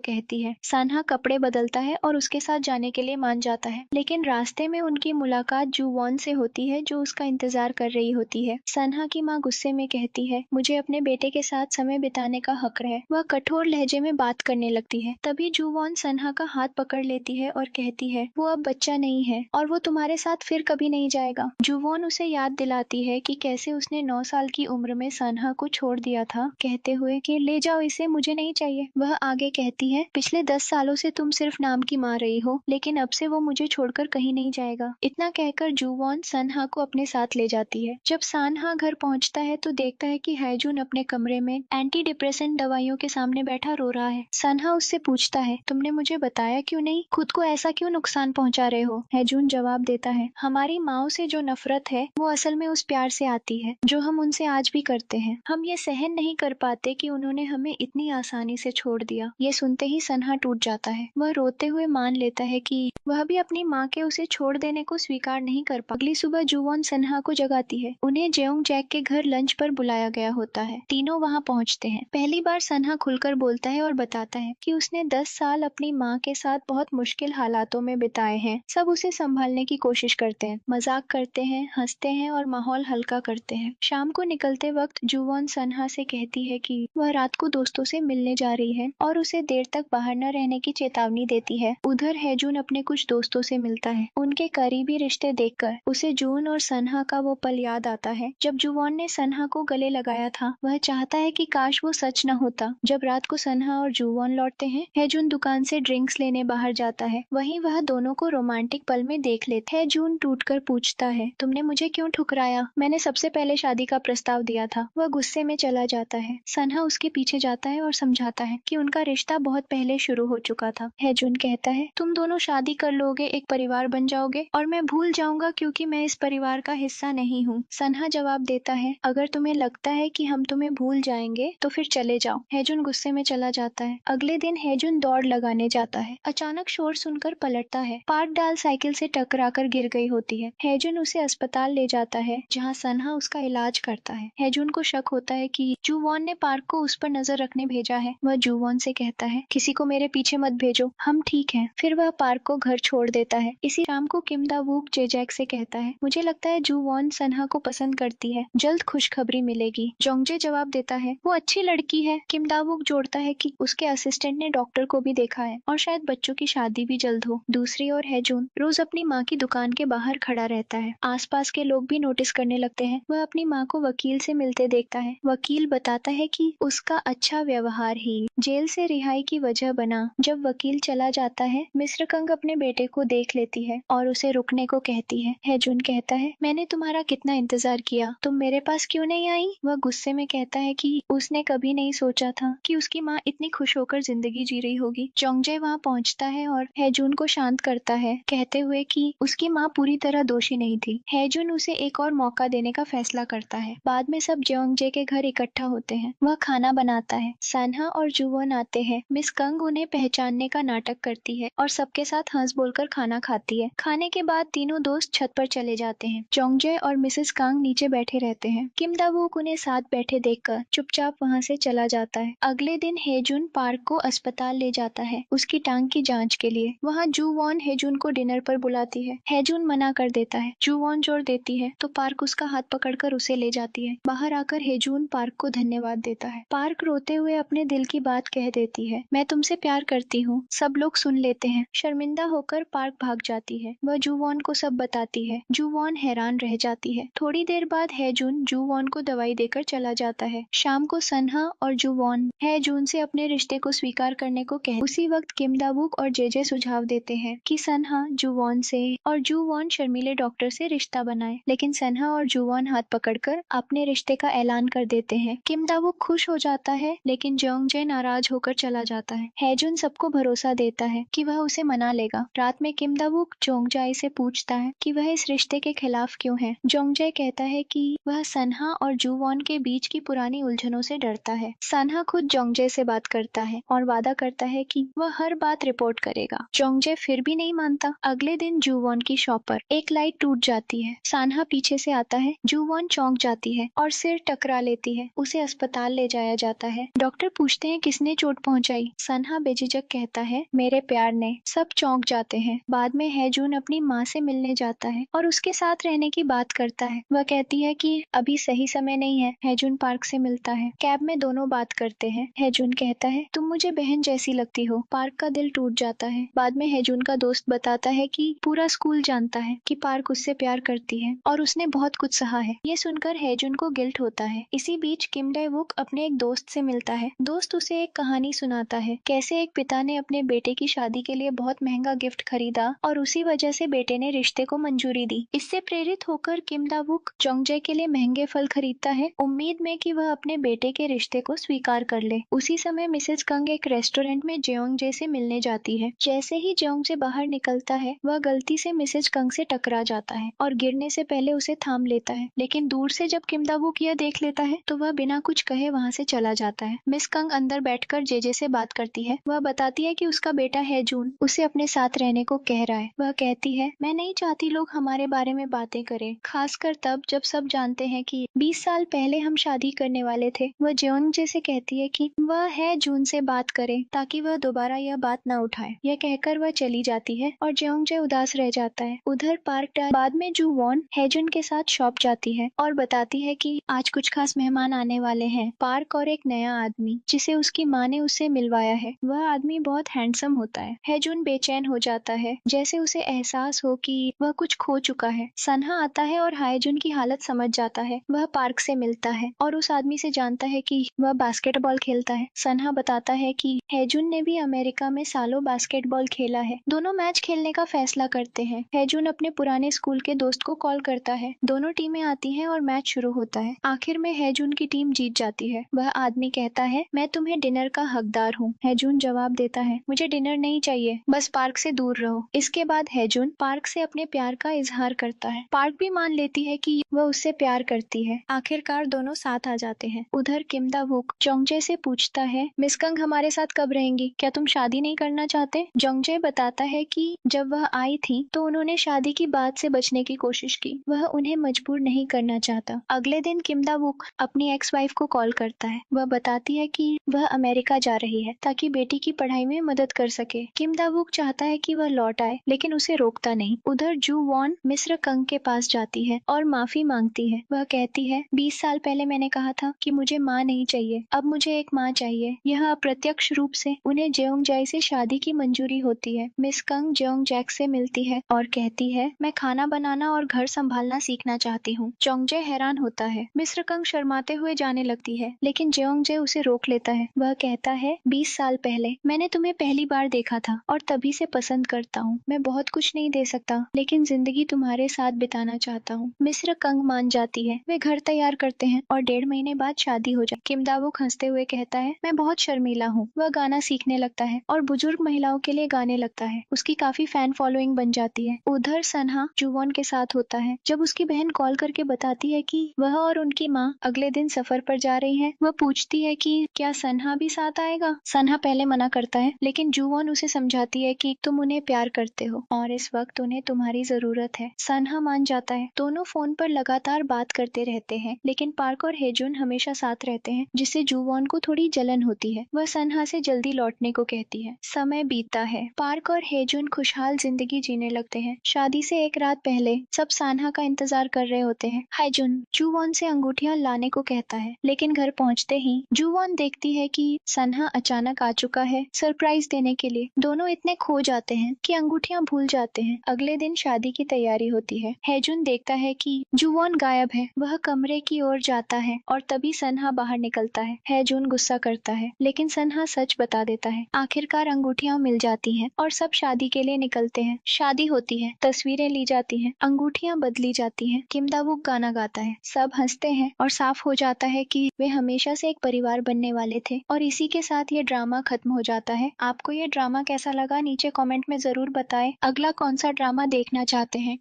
कहती है। सनहा कपड़े बदलता है और उसके साथ जाने के लिए मान जाता है, लेकिन रास्ते में उनकी मुलाकात जुवॉन से होती है, जो उसका इंतजार कर रही होती है। सनहा की माँ गुस्से में कहती है मुझे अपने बेटे के साथ समय बिताने का हक है। वह कठोर लहजे में बात करने लगती है। तभी जुवॉन सनहा का हाथ पकड़ लेती है और कहती है वो अब बच्चा नहीं है और वो तुम्हारे साथ फिर कभी नहीं जाएगा। जुवॉन उसे याद दिलाती है कि कैसे उसने 9 साल की उम्र में सनहा को छोड़ दिया था, कहते हुए कि ले जाओ इसे, मुझे नहीं चाहिए। वह आगे कहती है पिछले 10 सालों से तुम सिर्फ नाम की माँ रही हो, लेकिन अब से वो मुझे छोड़कर कहीं नहीं जाएगा। इतना कहकर जुवॉन सनहा को अपने साथ ले जाती है। जब सनहा घर पहुंचता है तो देखता है कि हेजून अपने कमरे में एंटी डिप्रेसेंट दवाइयों के सामने बैठा रो रहा है। सनहा उससे पूछता है तुमने मुझे बताया क्यों नहीं, खुद को ऐसा क्यों नुकसान पहुंचा रहे हो। हेजून जवाब देता है हमारी माओ से जो नफरत है वो असल में उस प्यार से आती है जो हम उनसे आज भी करते हैं। हम ये सहन नहीं कर पाते कि उन्होंने हमें इतनी आसानी से छोड़ दिया। ये सुनते ही सनहा टूट जाता है। वह रोते हुए मान लेता है कि वह भी अपनी माँ के उसे छोड़ देने को स्वीकार नहीं कर पा। अगली सुबह जुवॉन सनहा को जगाती है। उन्हें जेओंगजैक के घर लंच पर बुलाया गया होता है। तीनों वहाँ पहुँचते हैं। पहली बार सनहा खुलकर बोलता है और बताता है कि उसने 10 साल अपनी माँ के साथ बहुत मुश्किल हालातों में बिताए हैं। सब उसे संभालने की कोशिश करते हैं, मजाक करते हैं, हंसते हैं और माहौल हल्का करते हैं। शाम को निकलते वक्त जुवॉन सनहा से कहती है कि वह रात को दोस्तों से मिलने जा रही है और उसे देर तक बाहर न रहने की चेतावनी देती है। उधर हेजून अपने कुछ दोस्तों से मिलता है। उनके करीबी रिश्ते देखकर उसे जून और सनहा का वो पल याद आता है जब जुवॉन ने सनहा को गले लगाया था। वह चाहता है कि काश वो सच न होता। जब रात को सनहा और जुवॉन लौटते हैं, हेजून दुकान से ड्रिंक्स लेने बाहर जाता है। वहीं वह दोनों को रोमांटिक पल में देख लेता है। जून टूटकर पूछता है तुमने मुझे क्यों ठुकराया। मैंने जिसने सबसे पहले शादी का प्रस्ताव दिया था, वह गुस्से में चला जाता है। सन्हा उसके पीछे जाता है और समझाता है कि उनका रिश्ता बहुत पहले शुरू हो चुका था। हैजुन कहता है, तुम दोनों शादी कर लोगे, एक परिवार बन जाओगे और मैं भूल जाऊंगा क्योंकि मैं इस परिवार का हिस्सा नहीं हूँ। सन्हा जवाब देता है, अगर तुम्हें लगता है कि हम तुम्हें भूल जाएंगे तो फिर चले जाओ। हैजुन गुस्से में चला जाता है। अगले दिन हैजुन दौड़ लगाने जाता है। अचानक शोर सुनकर पलटता है। पार्क डाल साइकिल से टकराकर गिर गई होती है। हैजुन उसे अस्पताल ले जाता है जहाँ सन्हा उसका इलाज करता है। हैजुन को शक होता है कि जूवॉन ने पार्क को उस पर नजर रखने भेजा है। वह जूवॉन से कहता है, किसी को मेरे पीछे मत भेजो, हम ठीक हैं। फिर वह पार्क को घर छोड़ देता है। इसी शाम को किम दा वूक जेजैक से कहता है, मुझे लगता है जूवॉन सन्हा को पसंद करती है, जल्द खुशखबरी मिलेगी। जोंगजे जवाब देता है, वो अच्छी लड़की है। किम दा वूक जोड़ता है कि उसके असिस्टेंट ने डॉक्टर को भी देखा है और शायद बच्चों की शादी भी जल्द हो। दूसरी ओर हैजुन रोज अपनी माँ की दुकान के बाहर खड़ा रहता है। आसपास के लोग भी नोटिस करने लगते हैं। वह अपनी माँ को वकील से मिलते देखता है। वकील बताता है कि उसका अच्छा व्यवहार ही जेल से रिहाई की वजह बना। जब वकील चला जाता है, मिस्र कंग अपने बेटे को देख लेती है और उसे रुकने को कहती है। हैजुन कहता है, मैंने तुम्हारा कितना इंतजार किया, तुम मेरे पास क्यों नहीं आई? वह गुस्से में कहता है कि उसने कभी नहीं सोचा था कि उसकी माँ इतनी खुश होकर जिंदगी जी रही होगी। जोंगजे वहाँ पहुँचता है और हैजुन को शांत करता है, कहते हुए कि उसकी माँ पूरी तरह दोषी नहीं थी। हैजुन उसे एक और मौका देने का फैसला करता है। बाद में सब जोंगजे के घर इकट्ठा होते हैं। वह खाना बनाता है। सन्हा और जुवोन आते हैं। मिस कंग उन्हें पहचानने का नाटक करती है और सबके साथ हंस बोलकर खाना खाती है। खाने के बाद तीनों दोस्त छत पर चले जाते हैं। जोंगजे और मिसेस कांग नीचे बैठे रहते हैं। किम दा वूक उन्हें साथ बैठे देखकर चुपचाप वहाँ से चला जाता है। अगले दिन हैजुन पार्क को अस्पताल ले जाता है उसकी टांग की जांच के लिए। वहाँ जूवॉन हैजुन को डिनर पर बुलाती है। हैजुन मना कर देता है। जूवॉन जोर देती है तो पार्क उसका हाथ पकड़कर उसे ले जाती है। बाहर आकर हैजुन पार्क को धन्यवाद देता है। पार्क रोते हुए अपने दिल की बात कह देती है, मैं तुमसे प्यार करती हूँ। सब लोग सुन लेते हैं। शर्मिंदा होकर पार्क भाग जाती है। वह जूवॉन को सब बताती है। जूवॉन हैरान रह जाती है। थोड़ी देर बाद हैजुन जूवॉन को दवाई देकर चला जाता है। शाम को सन्हा और जूवॉन हैजुन से अपने रिश्ते को स्वीकार करने को कह। उसी वक्त किम दा वूक और जेजे सुझाव देते हैं कि सन्हा जूवॉन से और जूवॉन शर्मीले डॉक्टर से रिश्ता बनाए, लेकिन सन्हा और जूवॉन हाथ पकड़कर अपने रिश्ते का ऐलान कर देते हैं। किम दा वूक खुश हो जाता है, लेकिन जोंगजे नाराज होकर चला जाता है। हैजुन सबको भरोसा देता है कि वह उसे मना लेगा। रात में किम दा वूक जोंगजाई से पूछता है कि वह इस रिश्ते के खिलाफ क्यों है। जोंगजे कहता है कि वह सन्हा और जूवॉन के बीच की पुरानी उलझनों से डरता है। सन्हा खुद जोंगजे से बात करता है और वादा करता है कि वह हर बात रिपोर्ट करेगा। जोंगजे फिर भी नहीं मानता। अगले दिन जूवॉन की शॉप पर एक लाइट टूट जाती है। सन्हा पीछे से आता है। जूवॉन चौंक जाती है और सिर टकरा लेती है। उसे अस्पताल ले जाया जाता है। डॉक्टर पूछते हैं किसने चोट पहुंचाई। सन्हा बेझिझक कहता है, मेरे प्यार ने। सब चौंक जाते हैं। बाद में हैजुन अपनी माँ से मिलने जाता है और उसके साथ रहने की बात करता है। वह कहती है कि अभी सही समय नहीं है। हैजुन पार्क से मिलता है। कैब में दोनों बात करते हैं। हैजुन कहता है, तुम मुझे बहन जैसी लगती हो। पार्क का दिल टूट जाता है। बाद में हैजुन का दोस्त बताता है कि पूरा स्कूल जानता है कि पार्क उससे प्यार करती है और उसने बहुत कुछ सहा है। ये सुनकर हैजुन को गिल्ट होता है। इसी बीच किम डे वुक अपने एक दोस्त से मिलता है। दोस्त उसे एक कहानी सुनाता है, कैसे एक पिता ने अपने बेटे की शादी के लिए बहुत महंगा गिफ्ट खरीदा और उसी वजह से बेटे ने रिश्ते को मंजूरी दी। इससे प्रेरित होकर किम दा वुक जोंगजे के लिए महंगे फल खरीदता है, उम्मीद में कि वह अपने बेटे के रिश्ते को स्वीकार कर ले। उसी समय मिसेस कंग एक रेस्टोरेंट में जेओंगजे से मिलने जाती है। जैसे ही जेओंगजे बाहर निकलता है, वह गलती से मिसेस कंग से टकरा जाता है और गिरने से पहले उसे थाम लेता है, लेकिन दूर से जब किम दा वुक यह देख लेता है तो वह बिना कुछ कहे वहाँ से चला जाता है। मिस कंग अंदर बैठकर जेजे से बात करती है। वह बताती है कि उसका बेटा हैजुन उसे अपने साथ रहने को कह रहा है। वह कहती है, मैं नहीं चाहती लोग हमारे बारे में बातें करें, खासकर तब जब सब जानते हैं कि 20 साल पहले हम शादी करने वाले थे। वह जेओंगजे से कहती है कि वह हैजुन से बात करे ताकि वह दोबारा यह बात न उठाए। यह कहकर वह चली जाती है और जेओंगजे उदास रह जाता है। उधर पार्क बाद में जूवॉन हैजुन के साथ शॉप जाती है और बताती है कि आज कुछ खास मेहमान आने वाले हैं। पार्क और एक नया आदमी जिसे उसकी माँ ने उससे मिलवाया है। वह आदमी बहुत हैंडसम होता है। हैजुन बेचैन हो जाता है, जैसे उसे एहसास हो कि वह कुछ खो चुका है। सन्हा आता है और हैजुन की हालत समझ जाता है। वह पार्क से मिलता है और उस आदमी से जानता है कि वह बास्केटबॉल खेलता है। सन्हा बताता है कि हैजुन ने भी अमेरिका में सालों बास्केटबॉल खेला है। दोनों मैच खेलने का फैसला करते हैं। हैजुन अपने पुराने स्कूल के दोस्त को कॉल करता है। दोनों टीम टीमें आती हैं और मैच शुरू होता है। आखिर में हैजून की टीम जीत जाती है। वह आदमी कहता है, मैं तुम्हें डिनर का हकदार हूँ। हैजून जवाब देता है, मुझे डिनर नहीं चाहिए, बस पार्क से दूर रहो। इसके बाद हैजून पार्क से अपने प्यार का इजहार करता है। पार्क भी मान लेती है कि वह उससे प्यार करती है। आखिरकार दोनों साथ आ जाते हैं। उधर किम दा वूक जोंगजे से पूछता है, मिस कंग हमारे साथ कब रहेंगी? क्या तुम शादी नहीं करना चाहते? जोंगजे बताता है कि जब वह आई थी तो उन्होंने शादी की बात से बचने की कोशिश की। वह उन्हें मजबूर नहीं करना चाहता। अगले दिन किम दा वूक अपनी एक्स वाइफ को कॉल करता है। वह बताती है कि वह अमेरिका जा रही है ताकि बेटी की पढ़ाई में मदद कर सके। किम दा वूक चाहता है कि वह लौट आए, लेकिन उसे रोकता नहीं। उधर जू वॉन मिस्र कंग के पास जाती है और माफी मांगती है। वह कहती है, 20 साल पहले मैंने कहा था कि मुझे माँ नहीं चाहिए, अब मुझे एक माँ चाहिए। यह अप्रत्यक्ष रूप से उन्हें जेओंग जाई से शादी की मंजूरी होती है। मिस कंग जेओंग जैक से मिलती है और कहती है, मैं खाना बनाना और घर संभालना सीखना चाहती हूँ। जोंगजे हैरान होता है। मिस्र कंग शर्माते हुए जाने लगती है, लेकिन जेओंगजे उसे रोक लेता है। वह कहता है, 20 साल पहले मैंने तुम्हें पहली बार देखा था और तभी से पसंद करता हूँ। मैं बहुत कुछ नहीं दे सकता, लेकिन जिंदगी तुम्हारे साथ बिताना चाहता हूँ। मिस्र कंग मान जाती है। वे घर तैयार करते हैं और 1.5 महीने बाद शादी हो जाती है। किम दा वूक हंसते हुए कहता है, मैं बहुत शर्मीला हूँ। वह गाना सीखने लगता है और बुजुर्ग महिलाओं के लिए गाने लगता है। उसकी काफी फैन फॉलोइंग बन जाती है। उधर सन्हा जुवॉन के साथ होता है। जब उसकी बहन कॉल करके बताती है कि वह और उनकी माँ अगले दिन सफर पर जा रही है, वह पूछती है कि क्या सन्हा भी साथ आएगा। सन्हा पहले मना करता है, लेकिन जुवॉन उसे समझाती है कि तुम उन्हें प्यार करते हो और इस वक्त उन्हें तुम्हारी जरूरत है। सन्हा मान जाता है। दोनों फोन पर लगातार बात करते रहते हैं, लेकिन पार्क और हेजुन हमेशा साथ रहते हैं, जिससे जुवॉन को थोड़ी जलन होती है। वह सन्हा से जल्दी लौटने को कहती है। समय बीतता है। पार्क और हेजुन खुशहाल जिंदगी जीने लगते हैं। शादी से एक रात पहले सब सन्हा का इंतजार कर रहे होते हैं। हेजुन जुवॉन से अंगूठियां लाने को कहता है, लेकिन घर पहुंचते ही जुवॉन देखती है कि सन्हा अचानक आ चुका है सरप्राइज देने के लिए। दोनों इतने खो जाते हैं कि अंगूठियां भूल जाते हैं। अगले दिन शादी की तैयारी होती है। हेजुन देखता है कि जुवॉन गायब है। वह कमरे की ओर जाता है और तभी सन्हा बाहर निकलता है। हेजुन गुस्सा करता है, लेकिन सन्हा सच बता देता है। आखिरकार अंगूठियां मिल जाती हैं और सब शादी के लिए निकलते हैं। शादी होती है, तस्वीरें ली जाती हैं, अंगूठियां बदली जाती हैं। किम दा वूक गाना गाता है। सब हंसते हैं और साफ हो जाता है कि वे हमेशा से एक परिवार बनने वाले थे। और इसी के साथ ये ड्रामा खत्म हो जाता है। आपको ये ड्रामा कैसा लगा नीचे कमेंट में जरूर बताएं। अगला कौन सा ड्रामा देखना चाहते हैं